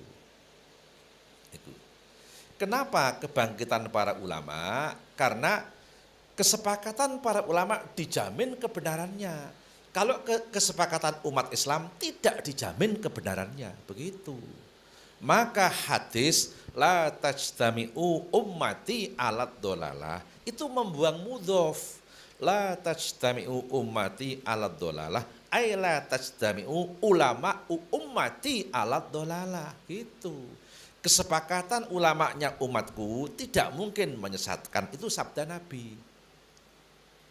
Kenapa kebangkitan para ulama? Karena kesepakatan para ulama dijamin kebenarannya. Kalau kesepakatan umat Islam tidak dijamin kebenarannya, begitu. Maka hadis la tajtami'u ummati alat dolalah itu membuang mudhof. La tajtami'u ummati alat dolalah ay la tajtami'u ulama'u ummati alat dolalah. Itu kesepakatan ulamanya umatku tidak mungkin menyesatkan, itu sabda Nabi.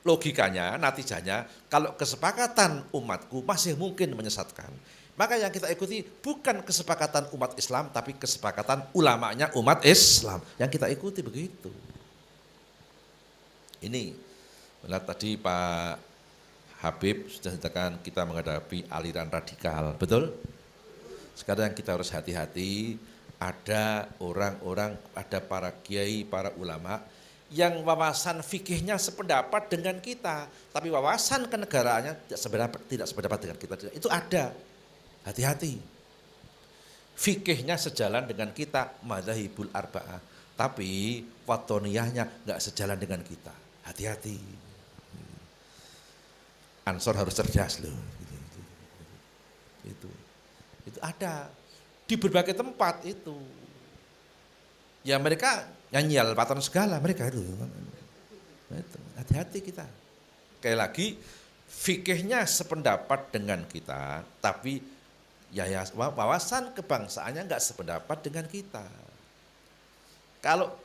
Logikanya, natijanya kalau kesepakatan umatku masih mungkin menyesatkan, maka yang kita ikuti bukan kesepakatan umat Islam, tapi kesepakatan ulamanya umat Islam. Yang kita ikuti begitu. Ini, melihat tadi Pak Habib sudah dikatakan kita menghadapi aliran radikal, betul? Sekarang kita harus hati-hati, ada orang-orang, ada para kiai, para ulama, yang wawasan fikihnya sependapat dengan kita, tapi wawasan kenegaraannya tidak sependapat dengan kita. Itu ada. Hati-hati. Fikihnya sejalan dengan kita, madzhabul arba'ah, tapi watoniyahnya enggak sejalan dengan kita. Hati-hati. Ansor harus cerdas loh. Itu ada di berbagai tempat itu. Ya mereka nyanyi al-paton segala mereka itu. Hati-hati kita. Sekali lagi fikihnya sependapat dengan kita, tapi ya wawasan kebangsaannya enggak sependapat dengan kita. Kalau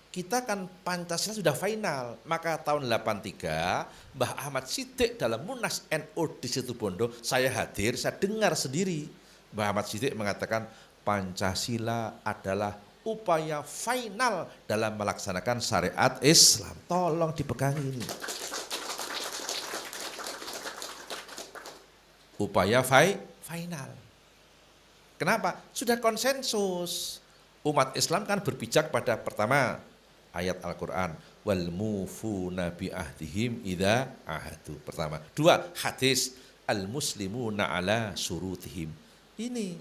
kita kan Pancasila sudah final, maka tahun 83 Mbah Ahmad Siddiq dalam Munas NU di Situbondo, saya hadir, saya dengar sendiri Mbah Ahmad Siddiq mengatakan Pancasila adalah upaya final dalam melaksanakan syariat Islam. Tolong dipegangi ini. Upaya final. Kenapa? Sudah konsensus. Umat Islam kan berpijak pada pertama ayat Al-Quran, wal mufuna bi ahdihim idza ahadu. Pertama. 2, hadis al muslimuna ala surutihim. Ini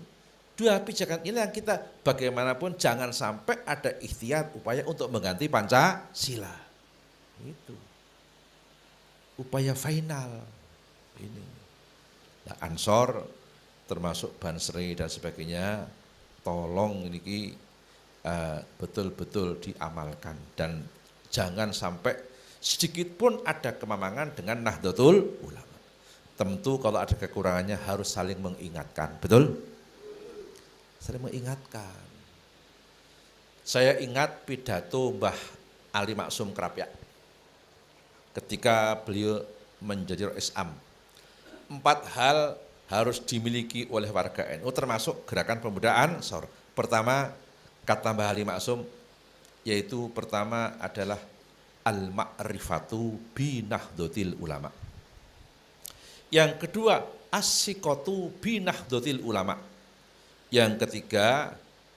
2 pijakan ini yang kita bagaimanapun jangan sampai ada ikhtiar upaya untuk mengganti Pancasila. Itu upaya final ini. Nah, Ansor termasuk Bansri dan sebagainya, tolong ini betul-betul diamalkan dan jangan sampai sedikit pun ada kemamangan dengan Nahdlatul Ulama. Tentu kalau ada kekurangannya harus saling mengingatkan, betul? Saling mengingatkan. Saya ingat pidato Mbah Ali Maksum Krapyak ketika beliau menjadi Rais Am. 4 hal harus dimiliki oleh warga NU termasuk gerakan pemuda Ansor. Pertama, kata Mbah Ali Maksum, yaitu pertama adalah al-ma'rifatu bi nahdlatil ulama. Yang kedua, as-siqatu bi nahdlatil ulama. Yang ketiga,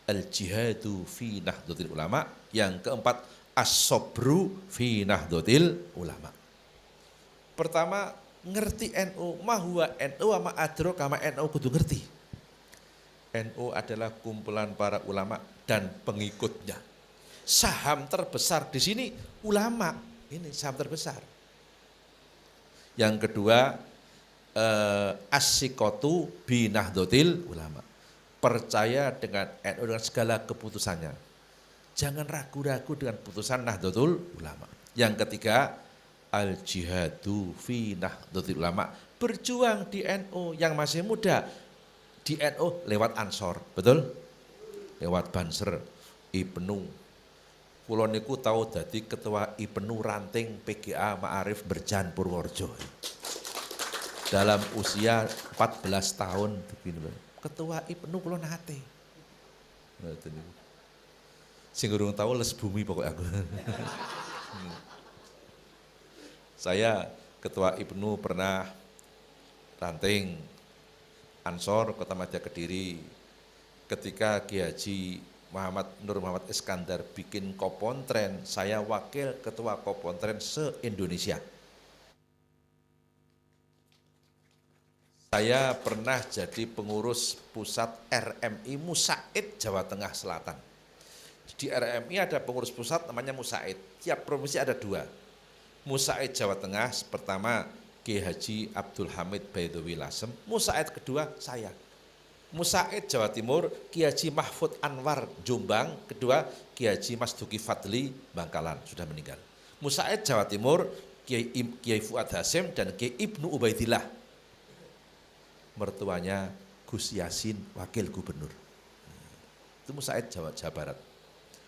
al-jihadu fi nahdlatil ulama. Yang keempat, as-sabru fi nahdlatil ulama. Pertama, ngerti NU, mahwa NU ama adro kama NU kudu ngerti. NU adalah kumpulan para ulama dan pengikutnya. Saham terbesar di sini ulama, ini saham terbesar. Yang kedua, as-siqatu bi nahdlatil ulama. Percaya dengan NU dengan segala keputusannya. Jangan ragu-ragu dengan putusan Nahdlatul Ulama. Yang ketiga, al-jihadu fi nahdlatil ulama. Berjuang di NU yang masih muda di NU lewat Ansor, betul? Lewat Banser, Ibnu. Kula niku tahu dadi ketua Ibnu ranting PGA Ma'arif Berjan Purworejo. Dalam usia 14 tahun ketua Ibnu kula nate. Sing urung tahu les bumi pokoknya aku. Saya ketua Ibnu pernah ranting Ansor Kota Madya Kediri ketika Ki Haji Nur Muhammad Iskandar bikin Kopontren, saya wakil ketua Kopontren se-Indonesia. Saya pernah jadi pengurus pusat RMI Musaid Jawa Tengah Selatan. Di RMI ada pengurus pusat namanya Musaid, tiap provinsi ada 2. Musaid Jawa Tengah pertama Ki Haji Abdul Hamid Baidowi Lasem, Musaid kedua saya. Musaid Jawa Timur Ki Haji Mahfud Anwar Jombang, kedua Ki Haji Mas Duki Fadli Bangkalan, sudah meninggal. Musaid Jawa Timur Kiai Fuad Hasim dan Kiai Ibnu Ubaidillah. Mertuanya Gus Yasin wakil gubernur. Itu Musaid Jawa Barat.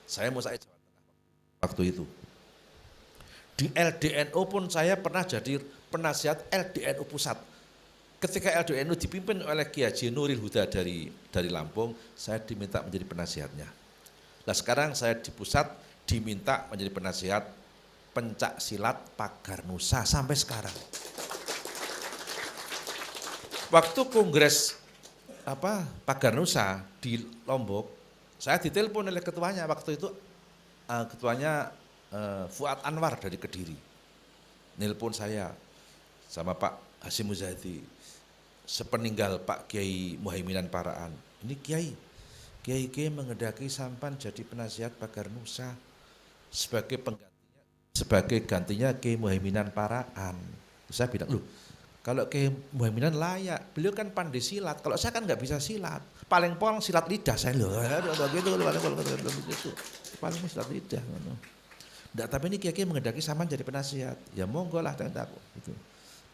Saya Musaid Jawa Tengah waktu itu. Di LDNU pun saya pernah jadi penasihat LDNU pusat. Ketika LDNU dipimpin oleh Ki Haji Nuril Huda dari Lampung, saya diminta menjadi penasihatnya. Nah sekarang saya di pusat diminta menjadi penasihat pencak silat Pagar Nusa sampai sekarang. Waktu kongres Pagar Nusa di Lombok, saya ditelepon oleh ketuanya waktu itu, ketuanya Fuad Anwar dari Kediri. Nelpon saya sama Pak Hasyim Muzadi, sepeninggal Pak Kiai Muhaiminan Paraan. Ini Kiai menghendaki sampan jadi penasihat Pagar Nusa sebagai gantinya Kiai Muhaiminan Paraan. Saya bilang, loh kalau Kiai Muhaiminan layak, beliau kan pandai silat. Kalau saya kan nggak bisa silat, paling silat lidah saya loh. Paling silat lidah. Nggak, tapi ini Kiai menghendaki sama jadi penasihat. Ya monggo lah dengan aku. Gitu.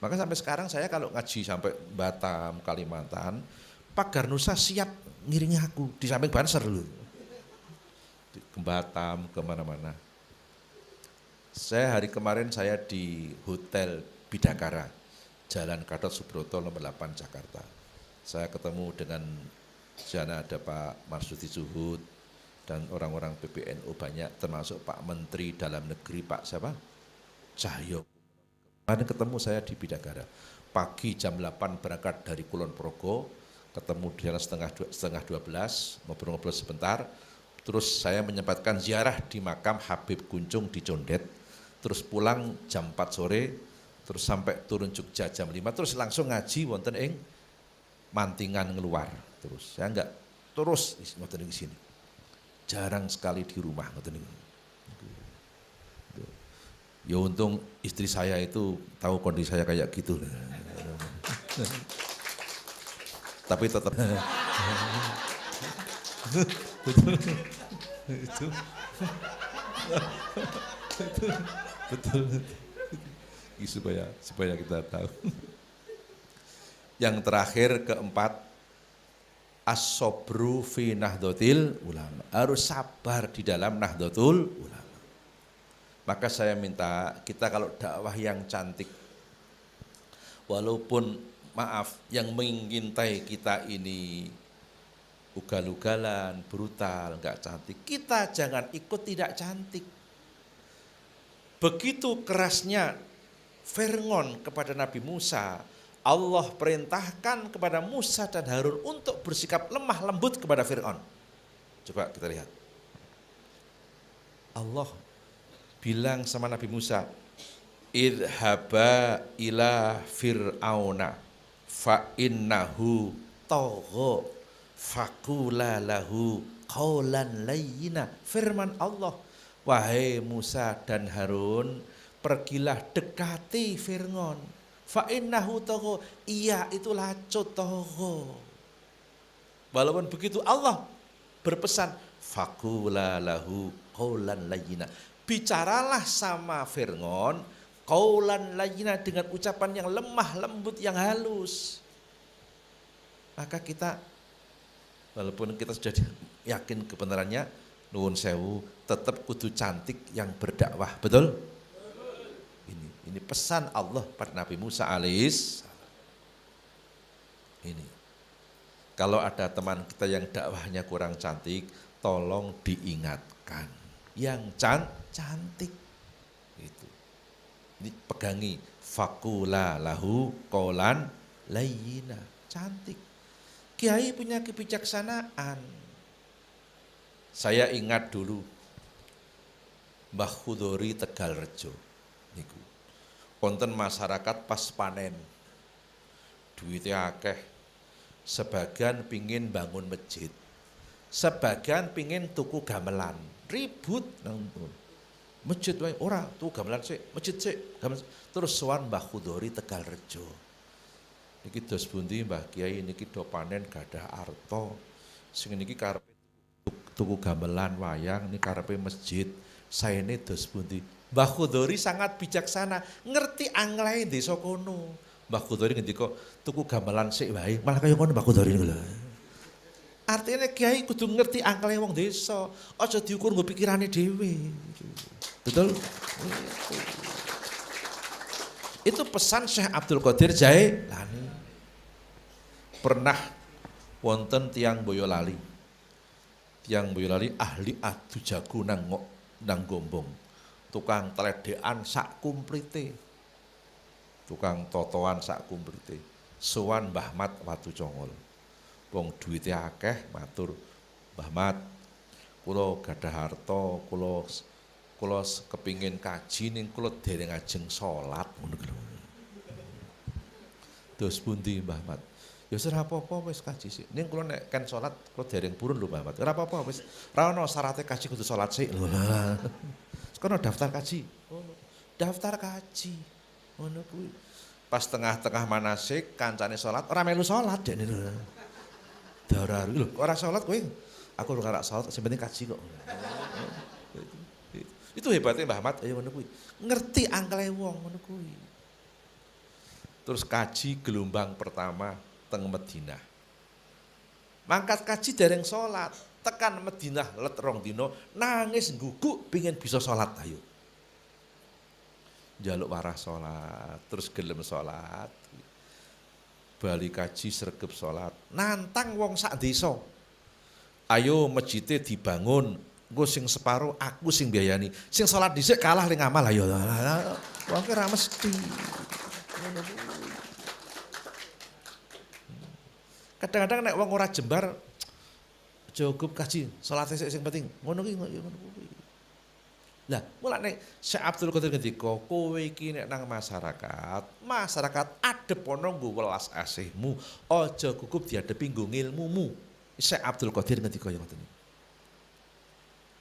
Maka sampai sekarang saya kalau ngaji sampai Batam, Kalimantan, Pagar Nusa siap ngiringi aku di samping Banser loh. Ke Batam, kemana-mana. Hari kemarin saya di Hotel Bidakara. Jalan Gatot Subroto nomor 8 Jakarta. Saya ketemu dengan di sana ada Pak Marsudi Zuhud dan orang-orang PBNU banyak termasuk Pak Menteri Dalam Negeri Pak siapa? Cahyo. Kemarin ketemu saya di Bidakara. Pagi jam 8 berangkat dari Kulon Progo, ketemu di sana setengah 12, ngobrol-ngobrol sebentar. Terus saya menyempatkan ziarah di makam Habib Kuncung di Condet. Terus pulang jam 4 sore. Terus sampai turun Jogja jam 5, terus langsung ngaji wonten ing Mantingan ngeluar. Terus saya enggak terus ngoten di sini. Jarang sekali di rumah ngoten niku. Ya untung istri saya itu tahu kondisi saya kayak gitu. Tapi tetap Itu betul. Supaya kita tahu. Yang terakhir keempat, as-sabru fi nahdlatil ulama. Harus sabar di dalam nahdlatul ulama. Maka saya minta kita kalau dakwah yang cantik, walaupun maaf yang mengintai kita ini ugal-ugalan, brutal, enggak cantik, kita jangan ikut tidak cantik. Begitu kerasnya Fir'aun kepada Nabi Musa, Allah perintahkan kepada Musa dan Harun untuk bersikap lemah lembut kepada Fir'aun. Coba kita lihat. Allah bilang sama Nabi Musa, idhaba ila fir'auna fa innahu tagha faqula lahu qaulan layyina. Firman Allah, wahai Musa dan Harun, pergilah dekati Fir'aun. Fa innahu tagha, iya itu lacut tagha. Walaupun begitu Allah berpesan, faqula lahu qaulan layyina. Bicaralah sama Fir'aun qaulan layyina, dengan ucapan yang lemah lembut yang halus. Maka kita walaupun kita sudah yakin kebenarannya, nuwun sewu, tetap kudu cantik yang berdakwah, betul? Ini pesan Allah pada Nabi Musa alaihis. Ini. Kalau ada teman kita yang dakwahnya kurang cantik, tolong diingatkan. Yang cantik. Itu. Ini pegangi. Faqula lahu qaulan layyina. Cantik. Kiai punya kebijaksanaan. Saya ingat dulu Mbah Khudori Tegalrejo niku. Konten masyarakat pas panen, duitnya akeh, sebagian pingin bangun masjid, sebagian pingin tuku gamelan, ribut nonton. Masjid wae ora, tuku gamelan sik, masjid sik, gamelan. Terus sowan Mbah Khudori Tegalrejo. Niki dos pundi Mbah Kiai niki do panen gadah arta. Sing niki karepe tuku gamelan wayang, niki karepe masjid. Saene dos pundi? Mbah Khudori sangat bijaksana, ngerti anglahe desa kono. Mbah Khudori ngendika tuku gamelan sik wae, malah kaya ngono Mbah Khudori niku lho. Artinya kiai kudu ngerti anglahe wong desa, aja diukur nggo pikirane dhewe. Betul? Itu pesan Syekh Abdul Qadir Jailani. Pernah wonten tiang Boyolali. Tiang Boyolali ahli adu jago nang Gombong. Tukang teledekan sak kumplite, tukang totoan sak kumplite. Sowan Mbah Mat Watu Congol, wong duwite akeh, matur, Mbah Mat, kula gadah harta, kula kepingin kaji ning kula dereng ajeng salat ngono lho. Dos pundi Mbah Mat? Ya ora apa-apa wis kaji sik. Ning kula nek kan salat kula dereng purun lho Mbah Mat. Ora apa-apa wis. Ora ono syaratnya kaji kudu salat sik lho. Kono daftar kaji, daftar kaji, ngono kuwi. Pas tengah-tengah manasik, kancane sholat, ora melu sholat dek niku. Darar lho, ora sholat kowe. Aku ora sholat, sing penting kaji kok. Itu hebatnya Mbah Ahmad, ya ngono kuwi. Ngerti angkale wong ngono kuwi. Terus kaji gelombang pertama teng Madinah. Mangkat kaji dereng sholat. Tekan Madinah let rong dino, nangis ngguguk pingin bisa sholat ayo. Njaluk warah sholat, terus gelem sholat. Bali kaji sregep sholat, nantang wong sak desa. Ayo masjidnya dibangun, engko sing separuh aku sing biayani. Sing sholat dhisik kalah ning amal ayo. Wong ora mesti. Kadang-kadang nek wong ora jembar cukup kaji, salat sing penting. Ngono ki ngono kuwi. Lah, mulane Syekh Abdul Qadir ngendika, kowe iki nek nang masyarakat adep ana nggo welas asihmu, aja gugup diadepi nggo ngilmumu. Syekh Abdul Qadir ngendika ya ngoten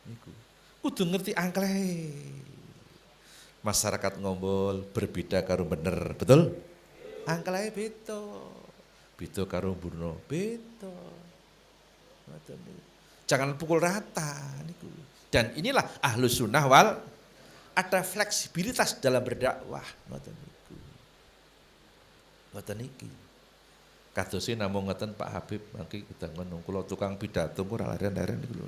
niku. Kudu ngerti angkle. Masyarakat ngombol berbeda karo bener, betul? Angkle beda. Beda karo mburno, beda. Jangan pukul rata niku. Dan inilah ahlus sunnah wal ada fleksibilitas dalam berdakwah. Ngoten niku. Ngoten niki. Kadose namung ngoten Pak Habib mangke kita ngono kula tukang pidato ora leren-leren niku lho.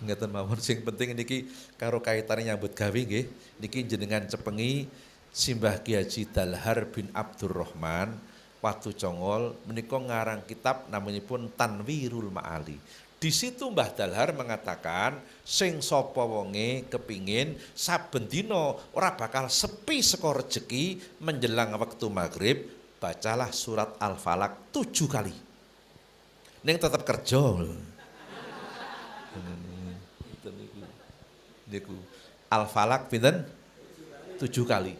Ngeten mawon sing penting niki karo kaitane nyambut gawe nggih. Niki jenengan cepengi Simbah Ki Haji Dalhar bin Abdurrahman Watu Congol menika ngarang kitab namanyipun Tanwirul Ma'ali. Di situ Mbah Dalhar mengatakan sing sapa wonge kepingin saben dina ora bakal sepi saka rejeki menjelang waktu maghrib bacalah surat Al-Falaq 7 kali. Ning tetep kerja lho. Niku Al-Falaq pinten? 7 kali.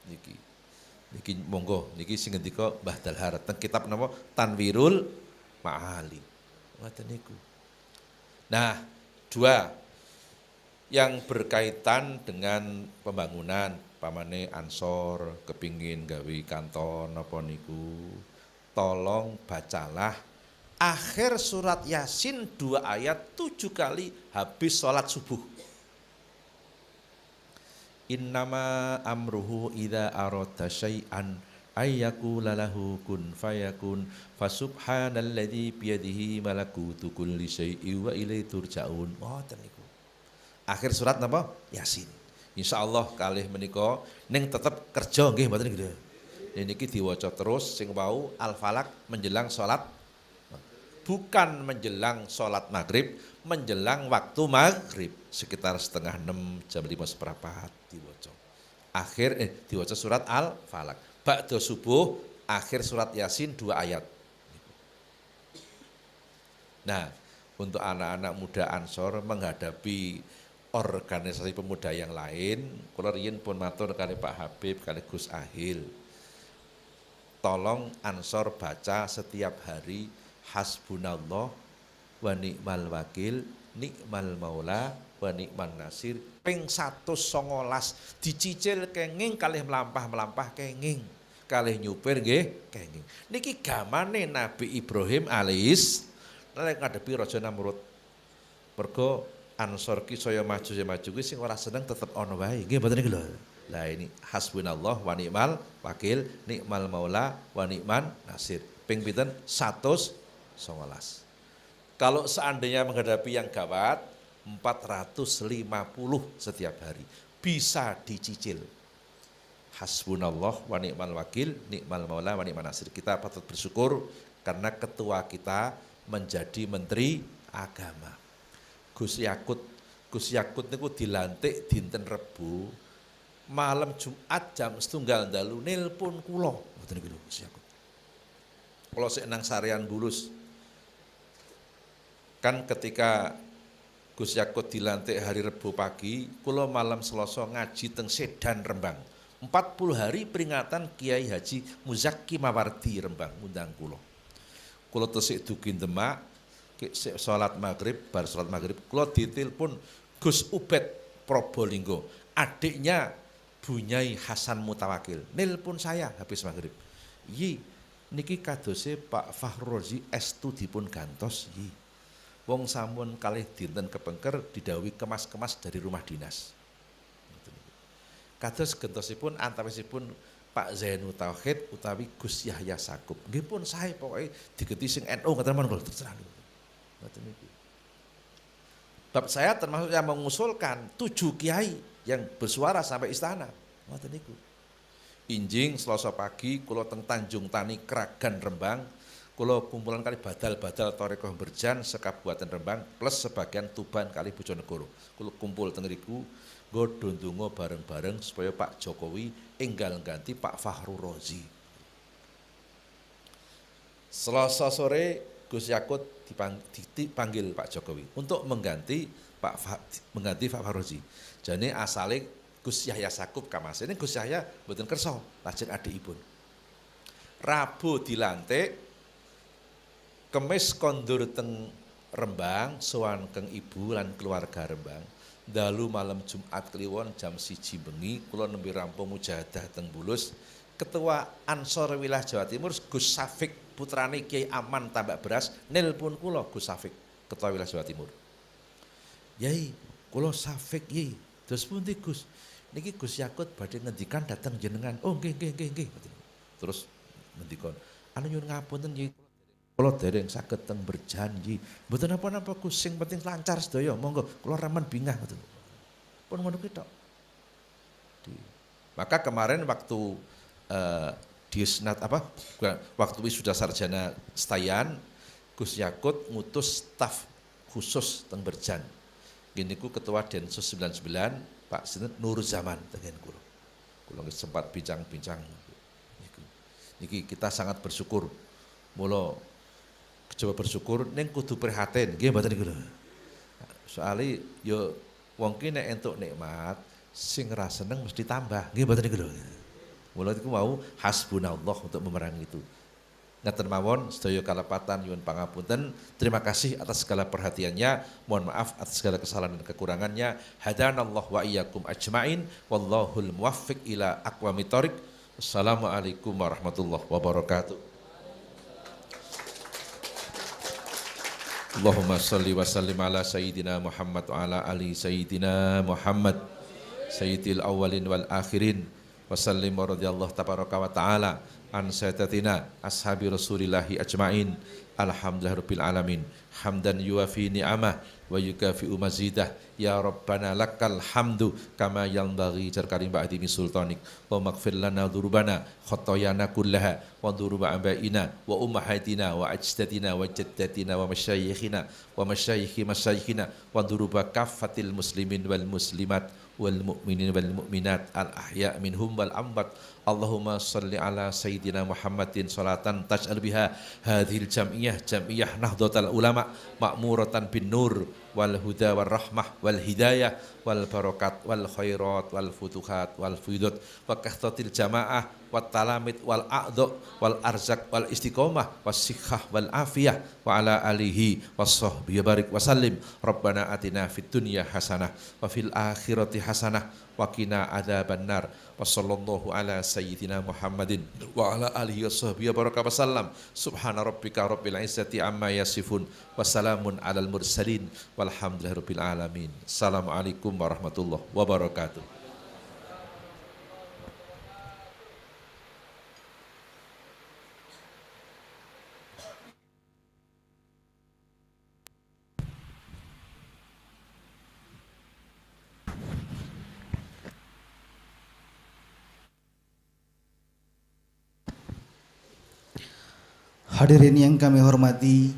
Niki monggo niki sing ngendika Mbah Dalhar teng kitab napa Tanwirul Ma'ali. Ngoten niku. Nah, 2 yang berkaitan dengan pembangunan, pamane Ansor kepingin gawe kanton napa niku, tolong bacalah akhir surat Yasin 2 ayat 7 kali habis sholat subuh. Innama amruhu idza arada syai'an ayyakula lahu kun fayakun fasubhanalladzi biyadihi malakutu kulli syai'in wa ilaihi turja'un. Ngoten niku. Akhir surat napa? Yasin. Insyaallah kalih menika ning tetep kerja nggih mboten niku. Niki diwaca terus sing wau Al-Falaq menjelang salat, bukan menjelang salat maghrib, menjelang waktu maghrib sekitar 5:30 jam 5:15 diwaca. Diwaca surat Al-Falaq. Ba'da subuh akhir surat Yasin 2 ayat. Nah, untuk anak-anak muda Ansor menghadapi organisasi pemuda yang lain, kula riyen pun matur kali Pak Habib kali Gus Ahil. Tolong Ansor baca setiap hari hasbunallah wa ni'mal wakil, nikmal maula wa ni'man nasir ping 119 dicicil kenging kalih melampah-melampah kenging kalih nyupir nggih kenging. Niki gamane Nabi Ibrahim alaihis nek ngadepi Raja Namrud. Mergo Ansor ki saya maju kuwi sing ora seneng tetep ana wae. Nggih mboten niku lho. Lah ini hasbunallah wa ni'mal wakil, nikmal maula wa ni'man nasir. Ping pinten? 119. Kalau seandainya menghadapi yang gawat 450 setiap hari bisa dicicil. Hasbunallah wa ni'mal wakil, nikmal maula wa ni'man nasir. Kita patut bersyukur karena ketua kita menjadi menteri agama. Gus Yakut niku dilantik dinten Rebo, malam Jumat jam 1:30 nelpon kula. Mboten niku Gus Yakut. Kula sik nang Sarean Bulus. Kan ketika Gus Yakut dilantik hari Rebo pagi, kula malam Selasa ngaji teng Sedan Rembang. 40 hari peringatan Kiai Haji Muzaki Mawardi Rembang ngundang kula. Kula tesik dugi Demak, salat maghrib, bar salat maghrib kula ditelepon Gus Ubed Probolinggo, adiknya Bunyai Hasan Mutawakil. Nelpon saya habis maghrib. Yi, niki kadose Pak Fahru Razi estu dipun gantos yi. Wong sampun kalih dinten kepengker didhawuhi kemas-kemas dari rumah dinas. Kados gentosipun antawisipun Pak Zainul Tauhid utawi Gus Yahya Sakup. Nggih pun sae pokoke digeti sing NU ngoten mawon terserah. Ngoten niku. Bab saya termasuk yang mengusulkan 7 kiai yang bersuara sampai istana. Ngoten niku. Injing Selasa pagi kula teng Tanjung Tani Kragan Rembang. Kula kumpulan kali badal-badal Torekoh Berjan sekabupaten Rembang plus sebagian Tuban kali Bojonegoro. Kula kumpul teng riku nggo ndonga bareng-bareng supaya Pak Jokowi enggal ganti Pak Fahru Razi. Selasa sore Gus Yakut dipanggil Pak Jokowi untuk mengganti Pak Fahru Razi. Jane asale Gus Yahya Sakup kamasene Gus Yahya mboten kersa lajeng adikipun. Rabu dilantik, Kemis kondur teng Rembang, sowan keng ibu lan keluarga Rembang. Dalu malam Jumat kliwon jam 1 bengi kula nembe rampung mujahadah teng Bulus. Ketua Ansor Wilayah Jawa Timur Gus Safik putrane Kiai Aman Tambak Beras nelpon kula Gus Safik, Ketua Wilayah Jawa Timur. Yai, kula safik Yai. Terus pundi Gus? Niki Gus Yakut badhe ngendikan datang jenengan. Oh nggih nggih nggih nggih. Terus ngendikon, anu nyuwun ngapunten Yai. Kula dereng saged teng berjanji. Mboten napa-napa Gus, sing penting lancar sedaya. Monggo kula remen bingah ngoten. Pun ngono kuwi tok. Maka kemarin waktu disnat waktu wisuda sarjana Stayan, Gus Yakut ngutus staf khusus teng Berjan. Gini ku ketua Densus 99 Pak Sinten Nur Zaman tengen kula. Kula sempat bincang-bincang. Niki kita sangat bersyukur. Mula coba bersyukur ning kudu prihatin nggih mboten niku lho. Soale yo wong ki nek entuk nikmat sing ra seneng mesti tambah nggih mboten niku lho. Mula iku mau hasbunallah untuk memerangi itu. Ngaten mawon sedaya kalepatan nyuwun pangapunten. Terima kasih atas segala perhatiannya. Mohon maaf atas segala kesalahan dan kekurangannya. Hadanallahu wa iyyakum ajmain. Wallahul muwaffiq ila aqwamit thoriq. Assalamualaikum warahmatullahi wabarakatuh. Allahumma salli wa sallim ala sayyidina Muhammad wa ala ali sayyidina Muhammad sayyidil awwalin wal akhirin wa sallim wa radiyallahu tabaraka wa ta'ala an sayyidatina ashabi rasulillahi ajma'in. Alhamdulillahirabbil alamin hamdan yuwafi ni'amah wa yukafi'u mazidah. Ya Rabbana lakal hamdu kama yanbaghi jar karim ba'di min sultanik wa maghfir lana dzurubana khotoyana kullaha wa dzuruba abaina wa ummahatina wa ajdadina wa jaddatina wa masyayikhina wa masyayikhi masyayikhina wa dzuruba kaffatil muslimin wal muslimat wal mu'minin wal mu'minat al ahya minhum wal amwat. Allahumma salli ala sayyidina Muhammadin salatan taj'al biha hadhil jam'iyah Nahdlatul Ulama ma'muratan bin nur wal huda wal rahmah wal hidayah wal barakat wal khairat wal futuhat wal fuyudat wa kahtatil jamaah wat talamid wal a'dha wal arzak wal istiqomah was sikhah wal afiyah wa ala alihi wassahbihi barik wasallim. Rabbana atina fid dunya hasanah wa fil akhirati hasanah wa qina adzabannar. Wa sallallahu ala sayyidina Muhammadin wa ala alihi washabbihi baraka wasallam. Subhana rabbika rabbil izzati amma yasifun wa salamun alal mursalin walhamdulillahi rabbil alamin. Assalamualaikum warahmatullahi wabarakatuh. Hadirin yang kami hormati,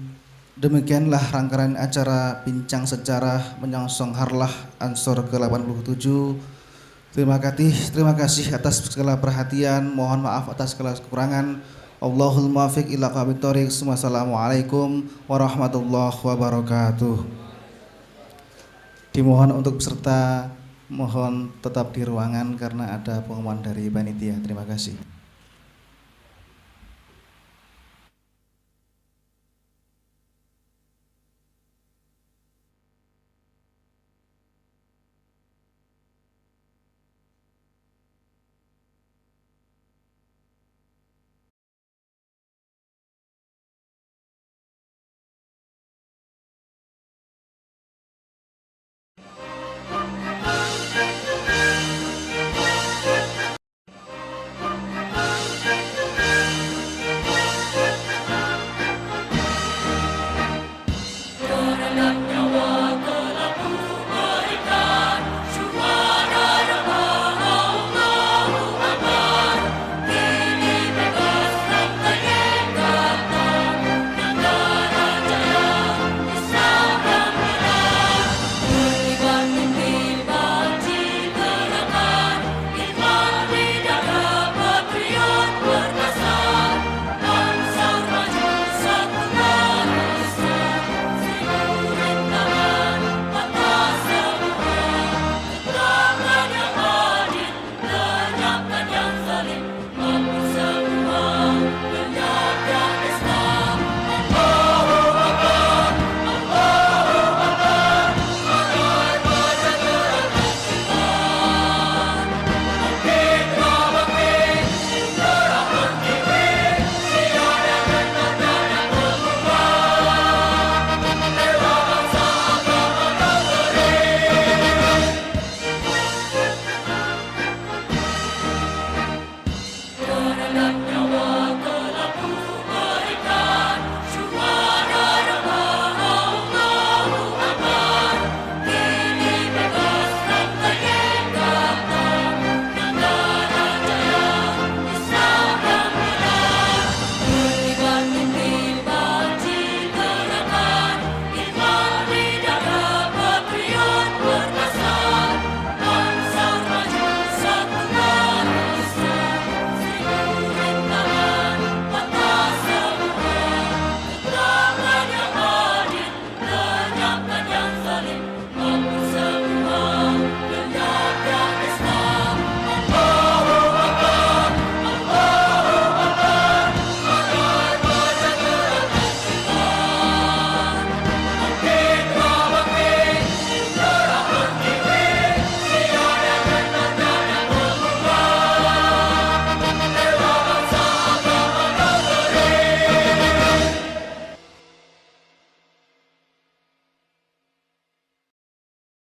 demikianlah rangkaian acara Bincang Sejarah Menyongsong Harlah Ansor ke-87. Terima kasih atas segala perhatian, mohon maaf atas segala kekurangan. Allahul muwaffiq ila aqwamit thoriq. Wassalamualaikum warahmatullahi wabarakatuh. Dimohon untuk peserta mohon tetap di ruangan karena ada pengumuman dari panitia. Terima kasih.